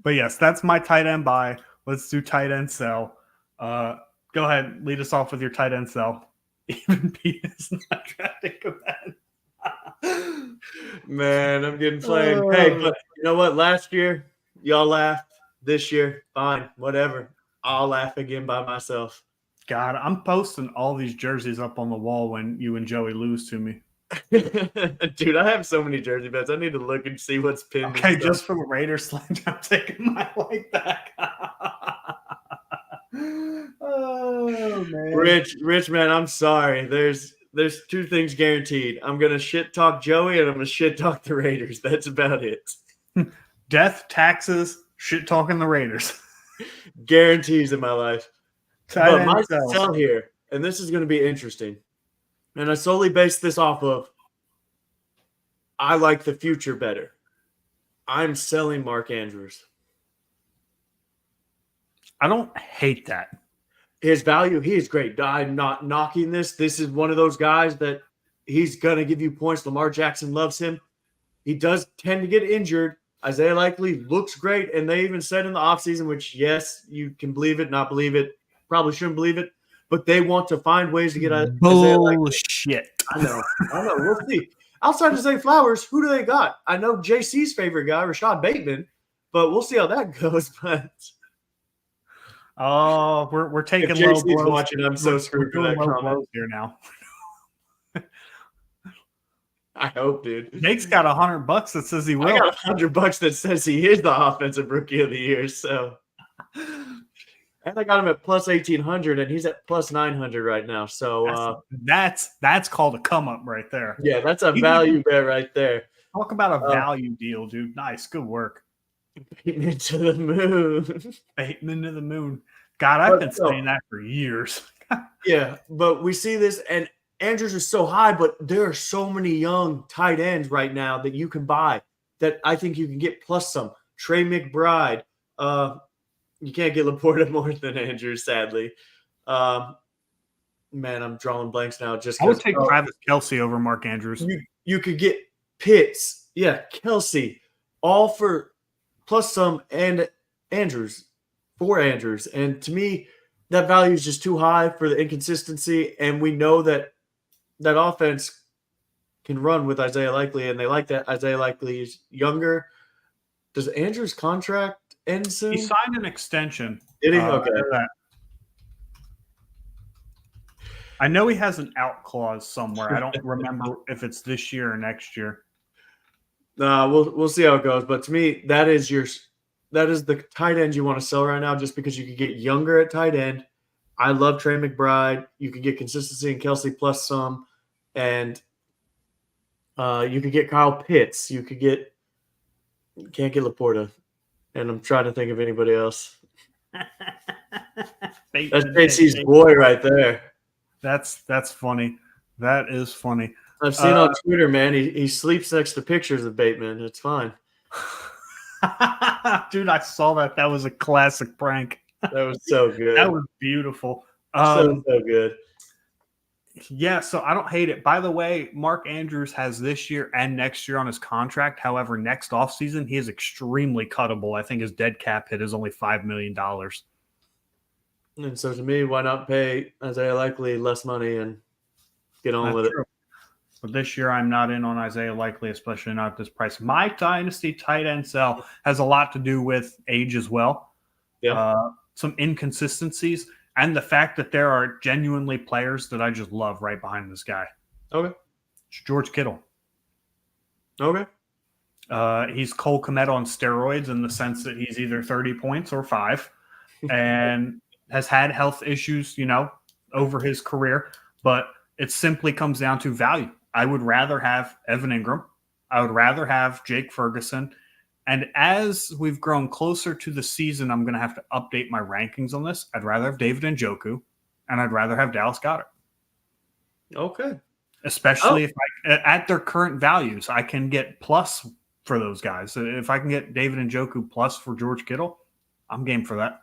A: But yes, that's my tight end buy. Let's do tight end sell. Go ahead, lead us off with your tight end sell. Even Pete is not drafting Kmet.
B: Man, I'm getting flamed. Hey, but you know what? Last year, y'all laughed. This year, fine, whatever. I'll laugh again by myself.
A: God, I'm posting all these jerseys up on the wall when you and Joey lose to me.
B: Dude, I have so many jersey bets. I need to look and see what's pinned.
A: Okay, just for the Raiders slant, I'm taking my leg back. Oh man,
B: Rich man, I'm sorry. There's two things guaranteed. I'm gonna shit talk Joey and I'm gonna shit talk the Raiders. That's about it.
A: Death, taxes, shit talking the Raiders.
B: Guarantees in my life.
A: Tight
B: But
A: end
B: my
A: sells.
B: sell here, and this is going to be interesting, and I solely base this off of I like the future better. I'm selling Mark Andrews.
A: I don't hate that.
B: His value, he is great. I'm not knocking this. This is one of those guys that he's going to give you points. Lamar Jackson loves him. He does tend to get injured. Isaiah Likely looks great, and they even said in the offseason, which, yes, you can believe it, not believe it, probably shouldn't believe it, but they want to find ways to get Isaiah Likely.
A: Bullshit.
B: I know. We'll see. Outside of Zay Flowers, who do they got? I know JC's favorite guy, Rashad Bateman, but we'll see how that goes. But
A: oh, we're taking
B: if
A: low
B: JC's
A: blows.
B: watching, I'm so screwed for that comment.
A: Blows here now.
B: I hope, dude.
A: Nate's got $100 that says he will.
B: I got $100 that says he is the offensive rookie of the year. So, and I got him at plus 1,800, and he's at plus 900 right now. So
A: that's called a come up right there.
B: Yeah, that's a value bet right there.
A: Talk about a value deal, dude. Nice, good work.
B: Bateman to the moon.
A: Bateman to the moon. God, I've been saying that for years.
B: Yeah, but we see this, and Andrews is so high, but there are so many young tight ends right now that you can buy that I think you can get plus some. Trey McBride. You can't get Laporta more than Andrews, sadly. Man, I'm drawing blanks now.
A: I would take Travis Kelce over Mark Andrews.
B: You could get Pitts. Yeah, Kelce. All for plus some and Andrews. For Andrews. And to me, that value is just too high for the inconsistency. And we know that offense can run with Isaiah Likely, and they like that Isaiah Likely is younger. Does Andrews' contract end soon?
A: He signed an extension.
B: Did he? Okay.
A: I know he has an out clause somewhere. I don't remember if it's this year or next year.
B: We'll see how it goes. But to me, that is the tight end you want to sell right now, just because you could get younger at tight end. I love Trey McBride. You could get consistency in Kelce plus some, and you could get Kyle Pitts. You can't get Laporta, and I'm trying to think of anybody else. That's JC's boy right there.
A: That's funny. That is funny.
B: I've seen on Twitter, man. He sleeps next to pictures of Bateman. It's fine.
A: Dude, I saw that. That was a classic prank.
B: That was so good.
A: That was beautiful.
B: So good.
A: Yeah, so I don't hate it. By the way, Mark Andrews has this year and next year on his contract. However, next offseason, he is extremely cuttable. I think his dead cap hit is only $5 million.
B: And so to me, why not pay Isaiah Likely less money and get on with it?
A: But this year, I'm not in on Isaiah Likely, especially not at this price. My dynasty tight end sell has a lot to do with age as well.
B: Yeah.
A: Some inconsistencies, and the fact that there are genuinely players that I just love right behind this guy.
B: Okay.
A: It's George Kittle.
B: Okay.
A: He's Cole Kmet on steroids in the sense that he's either 30 points or 5 and has had health issues, over his career. But it simply comes down to value. I would rather have Evan Ingram. I would rather have Jake Ferguson. And as we've grown closer to the season, I'm going to have to update my rankings on this. I'd rather have David Njoku, and I'd rather have Dallas Goedert.
B: Okay.
A: Especially if at their current values, I can get plus for those guys. So if I can get David Njoku plus for George Kittle, I'm game for that.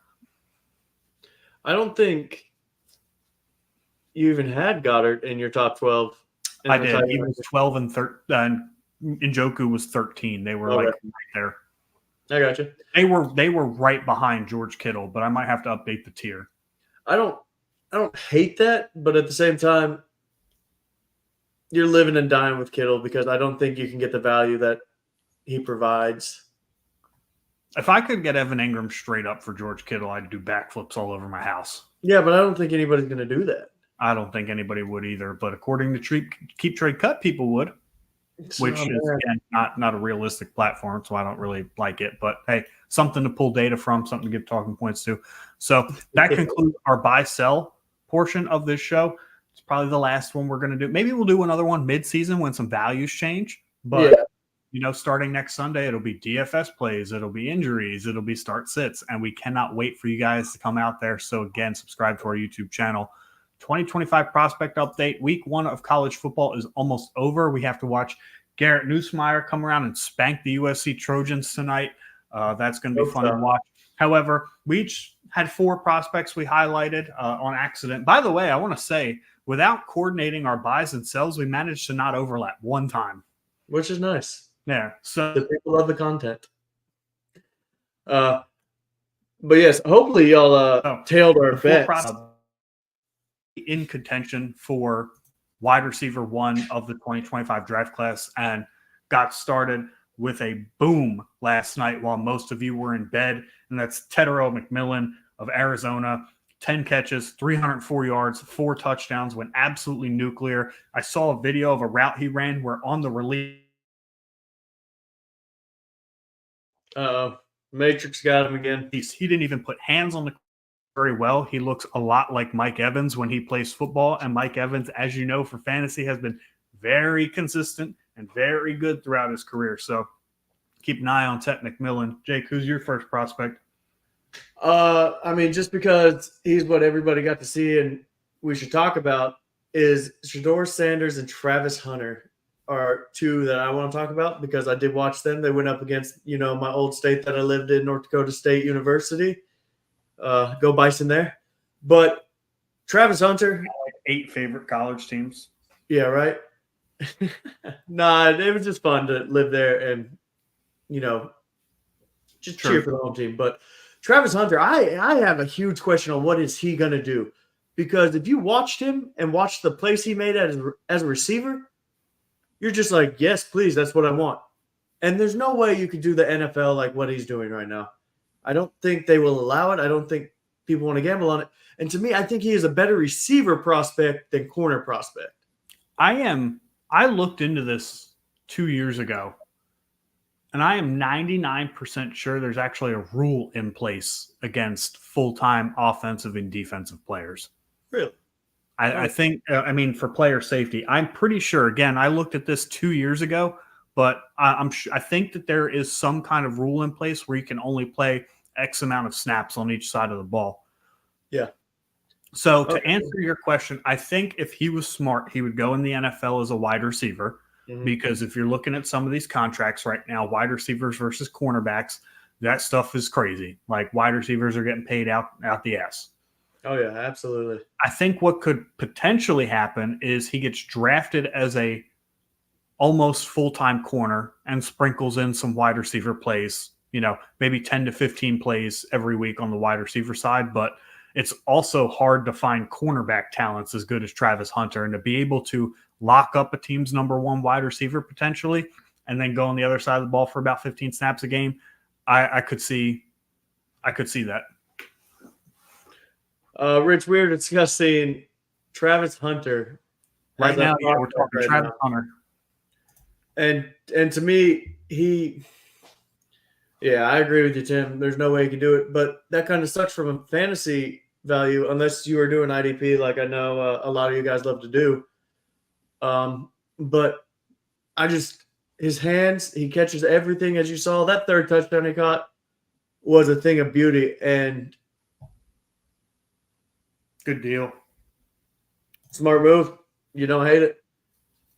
B: I don't think you even had Goddard in your top 12.
A: I did. He was 12 and 13. Njoku was 13. They were right there.
B: I got you.
A: They were right behind George Kittle, but I might have to update the tier.
B: I don't hate that, but at the same time, you're living and dying with Kittle because I don't think you can get the value that he provides.
A: If I could get Evan Ingram straight up for George Kittle, I'd do backflips all over my house.
B: Yeah, but I don't think anybody's going to do that.
A: I don't think anybody would either. But according to Keep Trade Cut, people would, which is again not a realistic platform, so I don't really like it. But hey, something to pull data from, something to give talking points to. So that concludes our buy-sell portion of this show. It's probably the last one we're going to do. Maybe we'll do another one mid-season when some values change. But starting next Sunday, it'll be DFS plays, it'll be injuries, it'll be start sits, and we cannot wait for you guys to come out there. So again, subscribe to our YouTube channel. 2025 prospect update. Week 1 of college football is almost over. We have to watch Garrett Nussmeier come around and spank the USC Trojans tonight. That's going to be fun to watch. However, we each had 4 prospects we highlighted on accident. By the way, I want to say, without coordinating our buys and sells, we managed to not overlap one time.
B: Which is nice.
A: Yeah. So
B: the people love the content. But yes, hopefully y'all tailed our bets.
A: In contention for wide receiver 1 of the 2025 draft class and got started with a boom last night while most of you were in bed. And that's Tedero McMillan of Arizona. 10 catches, 304 yards, 4 touchdowns, went absolutely nuclear. I saw a video of a route he ran where on the release.
B: Matrix got him again.
A: He didn't even put hands on the very well. He looks a lot like Mike Evans when he plays football. And Mike Evans, as you know, for fantasy has been very consistent and very good throughout his career. So keep an eye on Ted McMillan. Jake, who's your first prospect?
B: I mean, just because he's what everybody got to see and we should talk about is Shedeur Sanders and Travis Hunter are 2 that I want to talk about because I did watch them. They went up against, my old state that I lived in, North Dakota State University. Go Bison there. But Travis Hunter.
A: 8 favorite college teams.
B: Yeah, right? Nah, it was just fun to live there and, just cheer for the home team. But Travis Hunter, I have a huge question on what is he going to do. Because if you watched him and watched the plays he made as a receiver, you're just like, yes, please, that's what I want. And there's no way you could do the NFL like what he's doing right now. I don't think they will allow it. I don't think people want to gamble on it. And to me, I think he is a better receiver prospect than corner prospect.
A: I looked into this 2 years ago, and I am 99% sure there's actually a rule in place against full-time offensive and defensive players.
B: Really?
A: I think, for player safety, I'm pretty sure. Again, I looked at this 2 years ago, but I think that there is some kind of rule in place where you can only play X amount of snaps on each side of the ball.
B: Yeah.
A: So to answer your question, I think if he was smart, he would go in the NFL as a wide receiver because if you're looking at some of these contracts right now, wide receivers versus cornerbacks, that stuff is crazy. Like wide receivers are getting paid out the ass.
B: Oh, yeah, absolutely.
A: I think what could potentially happen is he gets drafted as a almost full-time corner and sprinkles in some wide receiver plays, maybe 10 to 15 plays every week on the wide receiver side. But it's also hard to find cornerback talents as good as Travis Hunter, and to be able to lock up a team's number 1 wide receiver potentially and then go on the other side of the ball for about 15 snaps a game. I could see that.
B: Rich, we were discussing Travis Hunter.
A: Right now, we're talking Travis Hunter.
B: And to me, I agree with you, Tim. There's no way you can do it. But that kind of sucks from a fantasy value unless you are doing IDP like I know a lot of you guys love to do. But his hands, he catches everything as you saw. That 3rd touchdown he caught was a thing of beauty. And
A: good deal.
B: Smart move. You don't hate it.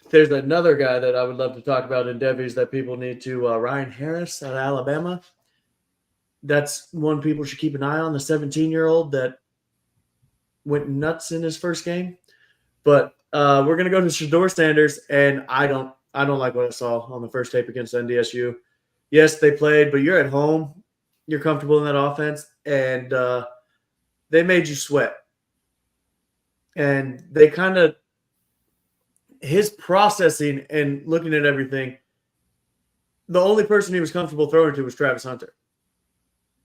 B: There's another guy that I would love to talk about in Debbie's that people need to, Ryan Harris out of Alabama. That's one people should keep an eye on, the 17-year-old that went nuts in his first game. But we're going to go to Shedeur Sanders, and I don't like what I saw on the first tape against NDSU. Yes, they played, but you're at home. You're comfortable in that offense, and they made you sweat. And they kind of his processing and looking at everything, the only person he was comfortable throwing to was Travis Hunter.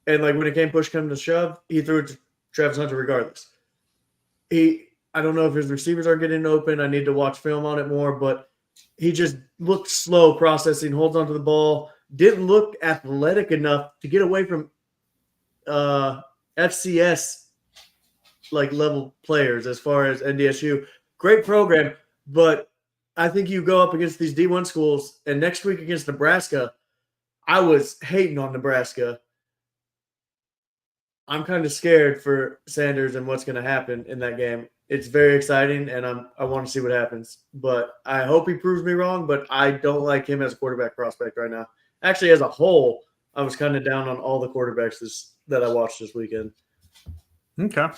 B: And like when it came push come to shove, he threw it to Travis Hunter regardless. I don't know if his receivers are getting open. I need to watch film on it more, but he just looked slow processing, holds onto the ball, didn't look athletic enough to get away from FCS like level players as far as NDSU. Great program, but I think you go up against these D1 schools, and next week against Nebraska, I was hating on Nebraska. I'm kind of scared for Sanders and what's going to happen in that game. It's very exciting, and I want to see what happens. But I hope he proves me wrong, but I don't like him as a quarterback prospect right now. Actually, as a whole, I was kind of down on all the quarterbacks that I watched this weekend.
A: Okay.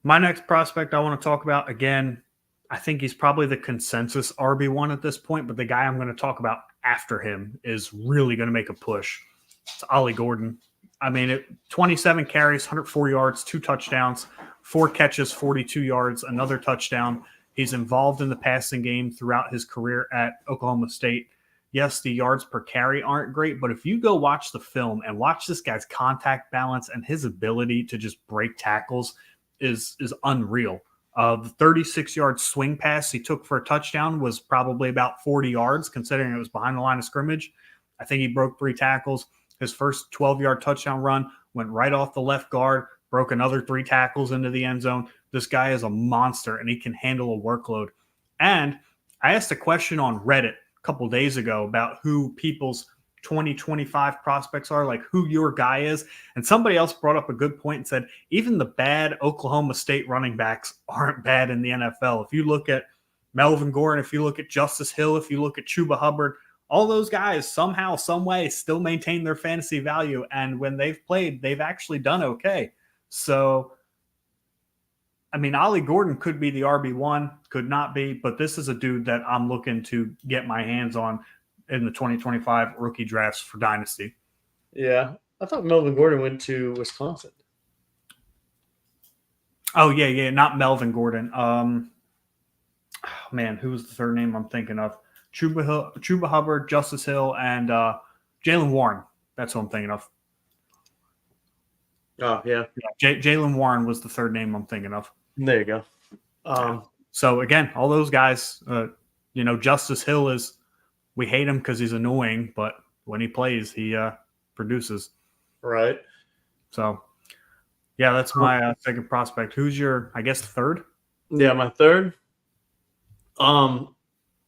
A: My next prospect I want to talk about, again, I think he's probably the consensus RB1 at this point, but the guy I'm going to talk about after him is really going to make a push. It's Ollie Gordon. I mean, 27 carries, 104 yards, 2 touchdowns, 4 catches, 42 yards, another touchdown. He's involved in the passing game throughout his career at Oklahoma State. Yes, the yards per carry aren't great, but if you go watch the film and watch this guy's contact balance and his ability to just break tackles is unreal. The 36-yard swing pass he took for a touchdown was probably about 40 yards, considering it was behind the line of scrimmage. I think he broke 3 tackles. His first 12-yard touchdown run went right off the left guard, broke another 3 tackles into the end zone. This guy is a monster, and he can handle a workload. And I asked a question on Reddit a couple days ago about who people's 2025 prospects are, like who your guy is. And somebody else brought up a good point and said, even the bad Oklahoma State running backs aren't bad in the NFL. If you look at Melvin Gordon, if you look at Justice Hill, if you look at Chuba Hubbard, all those guys somehow, some way still maintain their fantasy value. And when they've played, they've actually done okay. So, I mean, Ollie Gordon could be the RB1, could not be, but this is a dude that I'm looking to get my hands on in the 2025 rookie drafts for Dynasty.
B: Yeah. I thought Melvin Gordon went to Wisconsin.
A: Oh, yeah. Not Melvin Gordon. Man, who was the third name I'm thinking of? Chuba Hubbard, Justice Hill, and Jaylen Warren. That's what I'm thinking of.
B: Oh, yeah.
A: Jaylen Warren was the third name I'm thinking of.
B: There you go.
A: So, again, all those guys, Justice Hill is – we hate him because he's annoying, but when he plays, he produces.
B: Right.
A: So, yeah, that's my second prospect. Who's your, I guess, third?
B: Yeah, my third.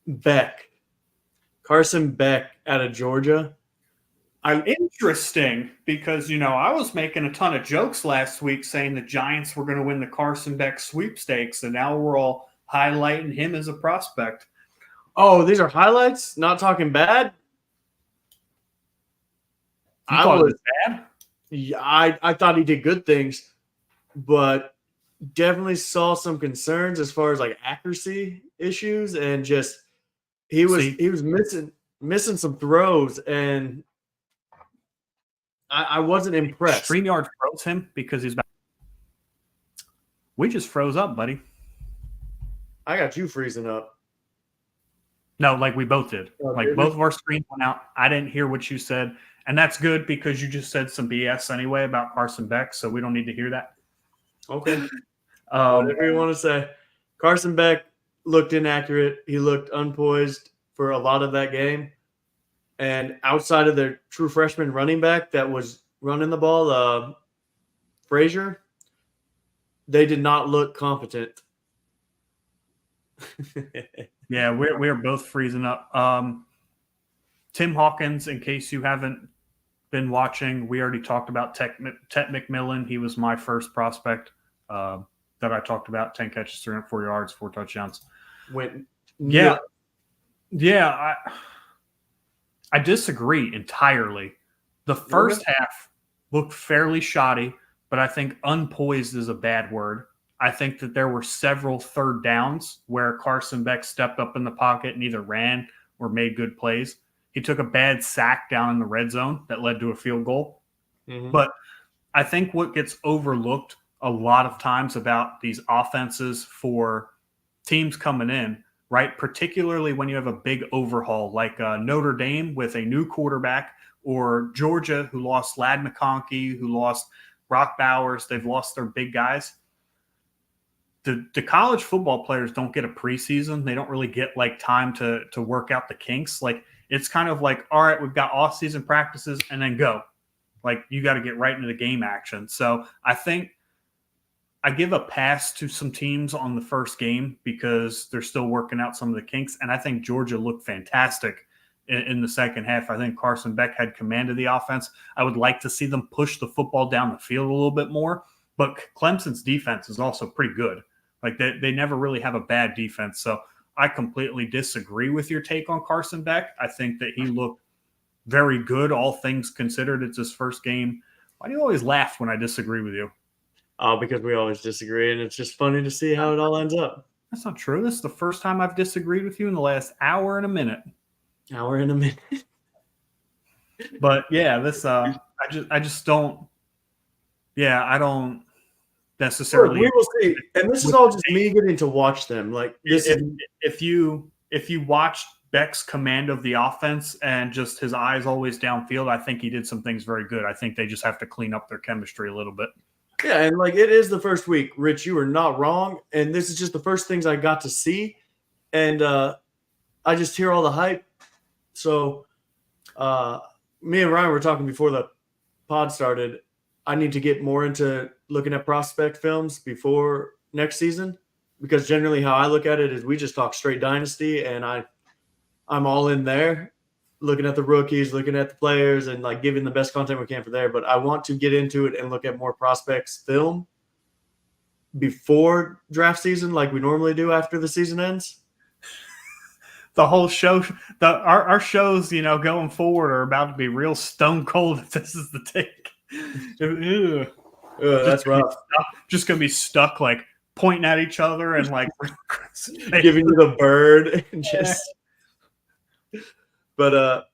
B: Beck. Carson Beck out of Georgia.
A: Interesting, because, I was making a ton of jokes last week saying the Giants were going to win the Carson Beck sweepstakes, and now we're all highlighting him as a prospect.
B: Oh, these are highlights? Not talking bad?
A: I was bad?
B: Yeah, I thought he did good things, but definitely saw some concerns as far as like accuracy issues, and just he was missing some throws, and I wasn't impressed.
A: StreamYard froze him because he's back. We just froze up, buddy.
B: I got you freezing up.
A: No, like we both did. Both of our screens went out. I didn't hear what you said. And that's good because you just said some BS anyway about Carson Beck, so we don't need to hear that.
B: Okay. Whatever you want to say. Carson Beck looked inaccurate. He looked unpoised for a lot of that game. And outside of their true freshman running back that was running the ball, Frazier, they did not look competent.
A: Yeah, we're both freezing up. Tim Hawkins, in case you haven't been watching, we already talked about Tet McMillan. He was my first prospect that I talked about. 10 catches, 304 yards, 4 touchdowns. Yeah. I disagree entirely. The first half looked fairly shoddy, but I think unpoised is a bad word. I think that there were several third downs where Carson Beck stepped up in the pocket and either ran or made good plays. He took a bad sack down in the red zone that led to a field goal. Mm-hmm. But I think what gets overlooked a lot of times about these offenses for teams coming in, right? Particularly when you have a big overhaul like Notre Dame with a new quarterback, or Georgia, who lost Lad McConkey, who lost Brock Bowers. They've lost their big guys. The college football players don't get a preseason. They don't really get like time to work out the kinks. Like, it's kind of like, all right, we've got off-season practices and then go. Like, you got to get right into the game action. So I think I give a pass to some teams on the first game because they're still working out some of the kinks. And I think Georgia looked fantastic in the second half. I think Carson Beck had command of the offense. I would like to see them push the football down the field a little bit more. But Clemson's defense is also pretty good. Like, they never really have a bad defense. So I completely disagree with your take on Carson Beck. I think that he looked very good, all things considered. It's his first game. Why do you always laugh when I disagree with you?
B: Oh, because we always disagree, and it's just funny to see how it all ends up.
A: That's not true. This is the first time I've disagreed with you in the last hour and a minute.
B: Hour and a minute.
A: But yeah, this I just don't. Yeah, I don't necessarily.
B: We will see, and this is all just me getting to watch them. Like, this
A: if you watch Beck's command of the offense and just his eyes always downfield, I think he did some things very good. I think they just have to clean up their chemistry a little bit.
B: Yeah, and like, it is the first week, Rich. You are not wrong, and this is just the first things I got to see, and I just hear all the hype. So, me and Ryan were talking before the pod started. I need to get more into looking at prospect films before next season, because generally how I look at it is we just talk straight dynasty, and I'm all in there, looking at the rookies, looking at the players, and like giving the best content we can for there. But I want to get into it and look at more prospects film before draft season, like we normally do after the season ends.
A: The whole show, our shows, going forward are about to be real stone cold if this is the take.
B: That's rough.
A: Just gonna be stuck like pointing at each other and like
B: giving you the bird and just. But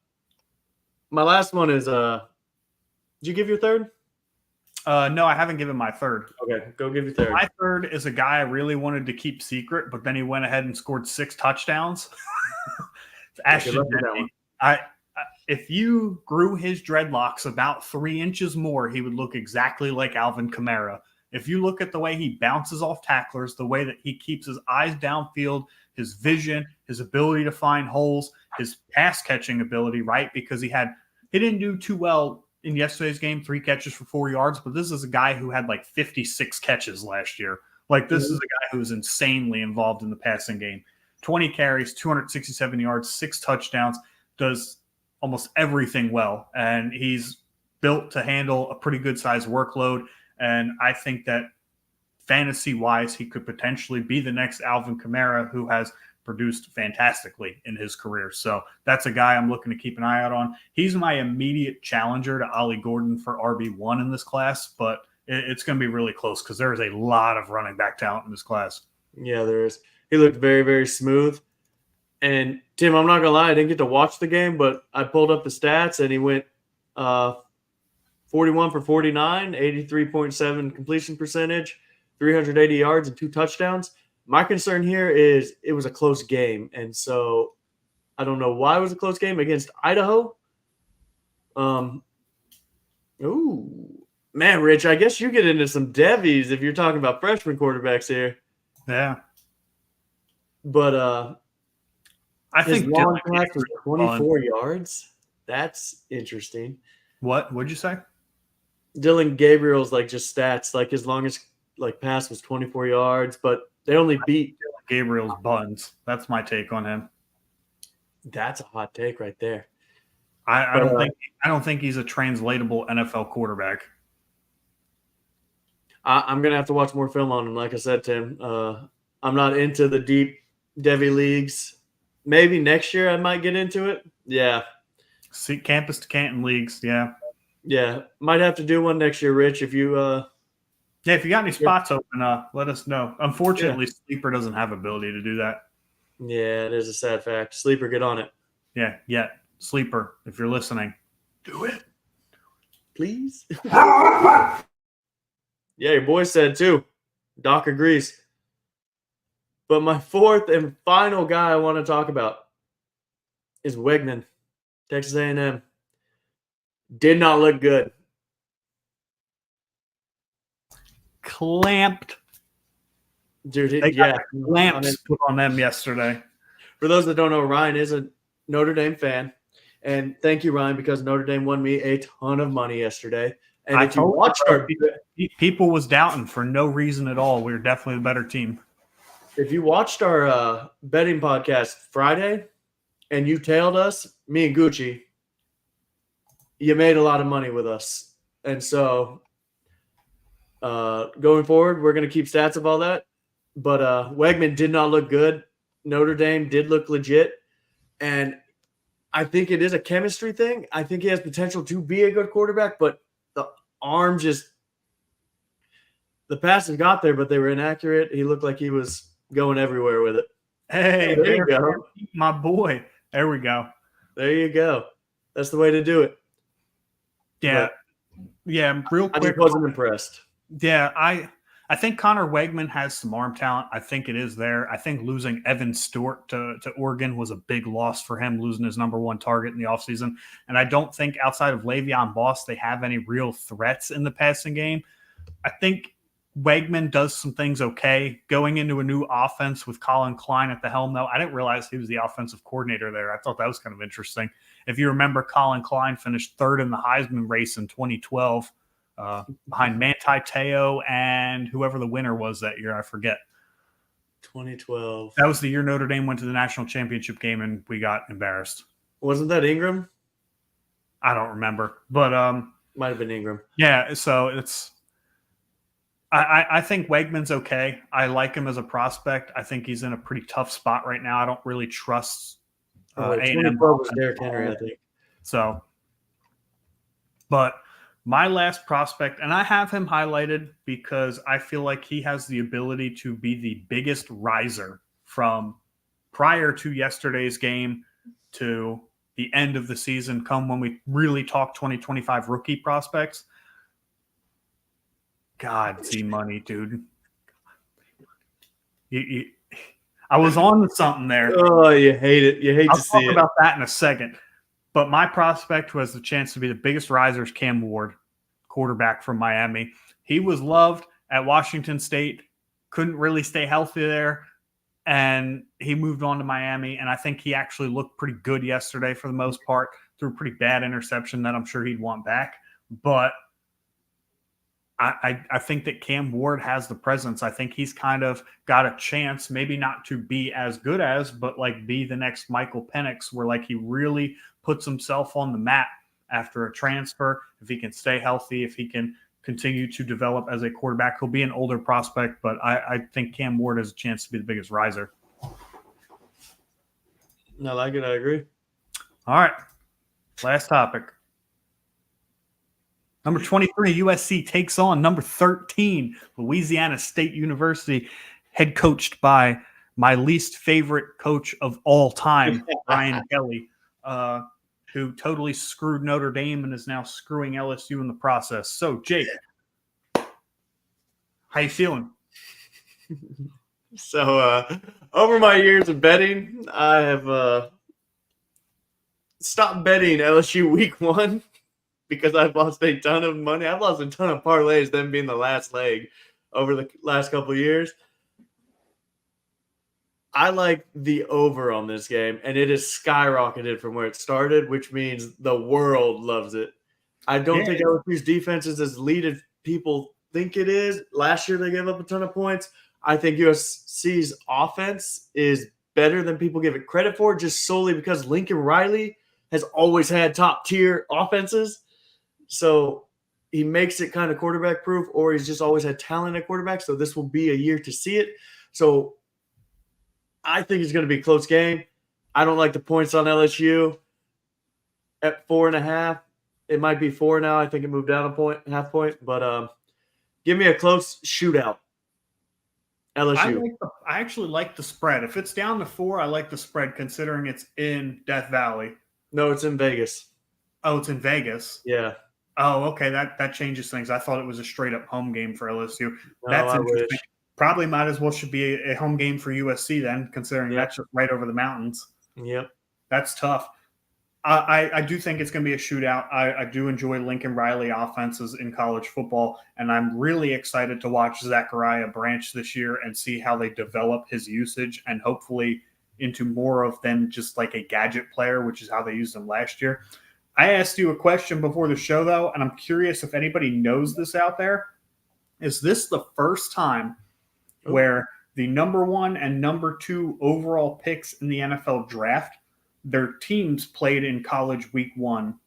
B: my last one is did you give your third?
A: No, I haven't given my third.
B: Okay, go give your third.
A: My third is a guy I really wanted to keep secret, but then he went ahead and scored 6 touchdowns. It's Ashton Denny. If you grew his dreadlocks about 3 inches more, he would look exactly like Alvin Kamara. If you look at the way he bounces off tacklers, the way that he keeps his eyes downfield, his vision, his ability to find holes, his pass catching ability, right? Because he didn't do too well in yesterday's game, 3 catches for 4 yards, but this is a guy who had like 56 catches last year. Like, this is a guy who is insanely involved in the passing game. 20 carries, 267 yards, 6 touchdowns, does almost everything well. And he's built to handle a pretty good sized workload. And I think that fantasy-wise, he could potentially be the next Alvin Kamara, who has produced fantastically in his career. So that's a guy I'm looking to keep an eye out on. He's my immediate challenger to Ollie Gordon for RB1 in this class, but it's going to be really close because there's a lot of running back talent in this class.
B: Yeah, there is. He looked very, very smooth. And, Tim, I'm not going to lie, I didn't get to watch the game, but I pulled up the stats, and he went 41 for 49, 83.7 completion percentage, 380 yards, and 2 touchdowns. My concern here is it was a close game, and so I don't know why it was a close game against Idaho. Ooh, man, Rich, I guess you get into some Devies if you're talking about freshman quarterbacks here.
A: Yeah.
B: But
A: I think
B: his long pass was 24 yards. That's interesting.
A: What'd you say?
B: Dylan Gabriel's like just stats, like his longest like pass was 24 yards, but they only beat
A: Gabriel's buns. That's my take on him.
B: That's a hot take right there.
A: I don't think he's a translatable NFL quarterback.
B: I'm gonna have to watch more film on him. Like I said, Tim, I'm not into the deep Devy leagues. Maybe next year I might get into it. Yeah.
A: See, campus to Canton leagues. Yeah.
B: Yeah. Might have to do one next year, Rich. If you
A: if you got any spots open, let us know. Unfortunately, Sleeper doesn't have ability to do that.
B: Yeah, it is a sad fact. Sleeper, get on it.
A: Yeah. Sleeper, if you're listening, do it.
B: Please. Yeah, your boy said too. Doc agrees. But my fourth and final guy I want to talk about is Wegman, Texas A&M. Did not look good.
A: Clamped.
B: Dude,
A: They got clamps
B: I mean,
A: put on them yesterday.
B: for those that don't know, Ryan is a Notre Dame fan. And thank you, Ryan, because Notre Dame won me a ton of money yesterday. And if you watched
A: people was doubting for no reason at all. We were definitely the better team.
B: If you watched our betting podcast Friday and you tailed us, me and Gucci, you made a lot of money with us. And so going forward, we're going to keep stats of all that. But Wegman did not look good. Notre Dame did look legit. And I think it is a chemistry thing. I think he has potential to be a good quarterback, but the arm just – the passes got there, but they were inaccurate. He looked like he was going everywhere with it.
A: Hey, there you go. My boy. There we go.
B: There you go. That's the way to do it.
A: Yeah. Yeah, real quick.
B: I just wasn't impressed.
A: Yeah, I think Connor Wegman has some arm talent. I think it is there. I think losing Evan Stewart to Oregon was a big loss for him, losing his number one target in the offseason. And I don't think outside of Le'Veon Boss, they have any real threats in the passing game. I think Wegman does some things okay. Going into a new offense with Colin Klein at the helm, though, I didn't realize he was the offensive coordinator there. I thought that was kind of interesting. If you remember, Colin Klein finished third in the Heisman race in 2012 behind Manti Te'o and whoever the winner was that year. I forget.
B: 2012.
A: That was the year Notre Dame went to the national championship game and we got embarrassed.
B: Wasn't that Ingram?
A: I don't remember, but
B: might have been Ingram.
A: Yeah, so it's I think Wegman's okay. I like him as a prospect. I think he's in a pretty tough spot right now. I don't really trust A&M.
B: Was Derrick Henry, I think.
A: So, but my last prospect, and I have him highlighted because I feel like he has the ability to be the biggest riser from prior to yesterday's game to the end of the season, come when we really talk 2025 rookie prospects. God, Z-Money, dude. I was on to something there.
B: Oh, you hate it. You hate to see it.
A: I'll talk about that in a second. But my prospect who has the chance to be the biggest riser is Cam Ward, quarterback from Miami. He was loved at Washington State, couldn't really stay healthy there, and he moved on to Miami. And I think he actually looked pretty good yesterday for the most part, threw a pretty bad interception that I'm sure he'd want back. But I think that Cam Ward has the presence. I think he's kind of got a chance, maybe not to be as good as, but like be the next Michael Penix, where like he really puts himself on the map after a transfer. If he can stay healthy, if he can continue to develop as a quarterback, he'll be an older prospect, but I think Cam Ward has a chance to be the biggest riser.
B: I like it. I agree.
A: All right. Last topic. Number 23, USC takes on number 13, Louisiana State University, head coached by my least favorite coach of all time, Brian Kelly, who totally screwed Notre Dame and is now screwing LSU in the process. So, Jake, how you feeling?
B: So, over my years of betting, I have stopped betting LSU week 1. Because I've lost a ton of money. I've lost a ton of parlays, them being the last leg over the last couple of years. I like the over on this game, and it has skyrocketed from where it started, which means the world loves it. I don't think LSU's defense is as elite as people think it is. Last year, they gave up a ton of points. I think USC's offense is better than people give it credit for, just solely because Lincoln Riley has always had top-tier offenses. So he makes it kind of quarterback proof, or he's just always had talent at quarterback. So this will be a year to see it. So I think it's going to be a close game. I don't like the points on LSU at 4.5. It might be 4 now. I think it moved down half point. But give me a close shootout. LSU.
A: I actually like the spread. If it's down to 4, I like the spread considering it's in Death Valley.
B: No, it's in Vegas.
A: Oh, it's in Vegas.
B: Yeah.
A: Oh, okay. That changes things. I thought it was a straight up home game for LSU.
B: No,
A: That's interesting. Probably might as well should be a home game for USC then, considering that's right over the mountains.
B: Yep.
A: That's tough. I do think it's going to be a shootout. I do enjoy Lincoln Riley offenses in college football, and I'm really excited to watch Zachariah Branch this year and see how they develop his usage and hopefully into more of than just like a gadget player, which is how they used him last year. I asked you a question before the show, though, and I'm curious if anybody knows this out there. Is this the first time where the number 1 and number 2 overall picks in the NFL draft, their teams played in college week 1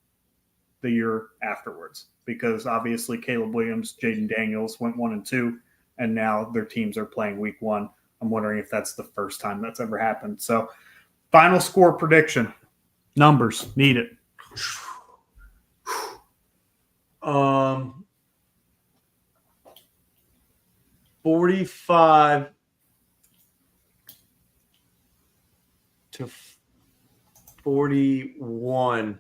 A: the year afterwards? Because obviously Caleb Williams, Jaden Daniels went 1 and 2, and now their teams are playing week 1. I'm wondering if that's the first time that's ever happened. So, final score prediction. Numbers. Need it.
B: 45 to 41.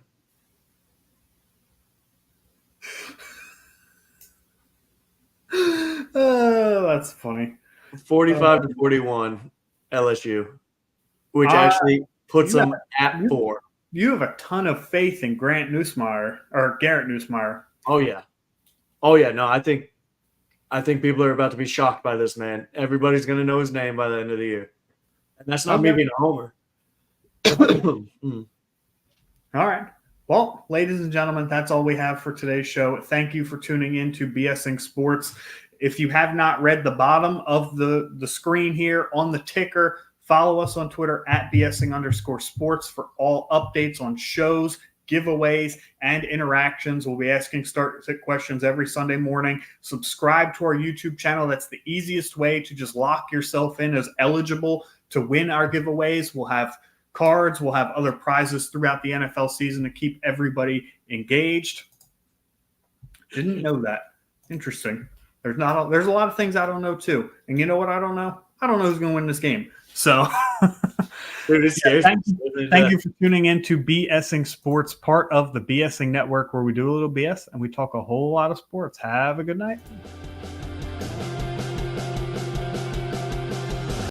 A: Oh, that's funny.
B: 45 to 41 LSU, which actually puts them at 4.
A: You have a ton of faith in Garrett Nussmeier.
B: Oh yeah. No, I think people are about to be shocked by this man. Everybody's going to know his name by the end of the year, and that's not me being a homer.
A: All right. Well, ladies and gentlemen, that's all we have for today's show. Thank you for tuning in to B.S.ing Sports. If you have not read the bottom of the screen here on the ticker, follow us on Twitter at BSing_sports for all updates on shows, giveaways, and interactions. We'll be asking start questions every Sunday morning. Subscribe to our YouTube channel. That's the easiest way to just lock yourself in as eligible to win our giveaways. We'll have cards. We'll have other prizes throughout the NFL season to keep everybody engaged. Didn't know that. Interesting. There's a lot of things I don't know too. And you know what I don't know? I don't know who's going to win this game. So thank you for tuning in to B.S.ing Sports, part of the B.S.ing Network, where we do a little BS and we talk a whole lot of sports. Have a good night.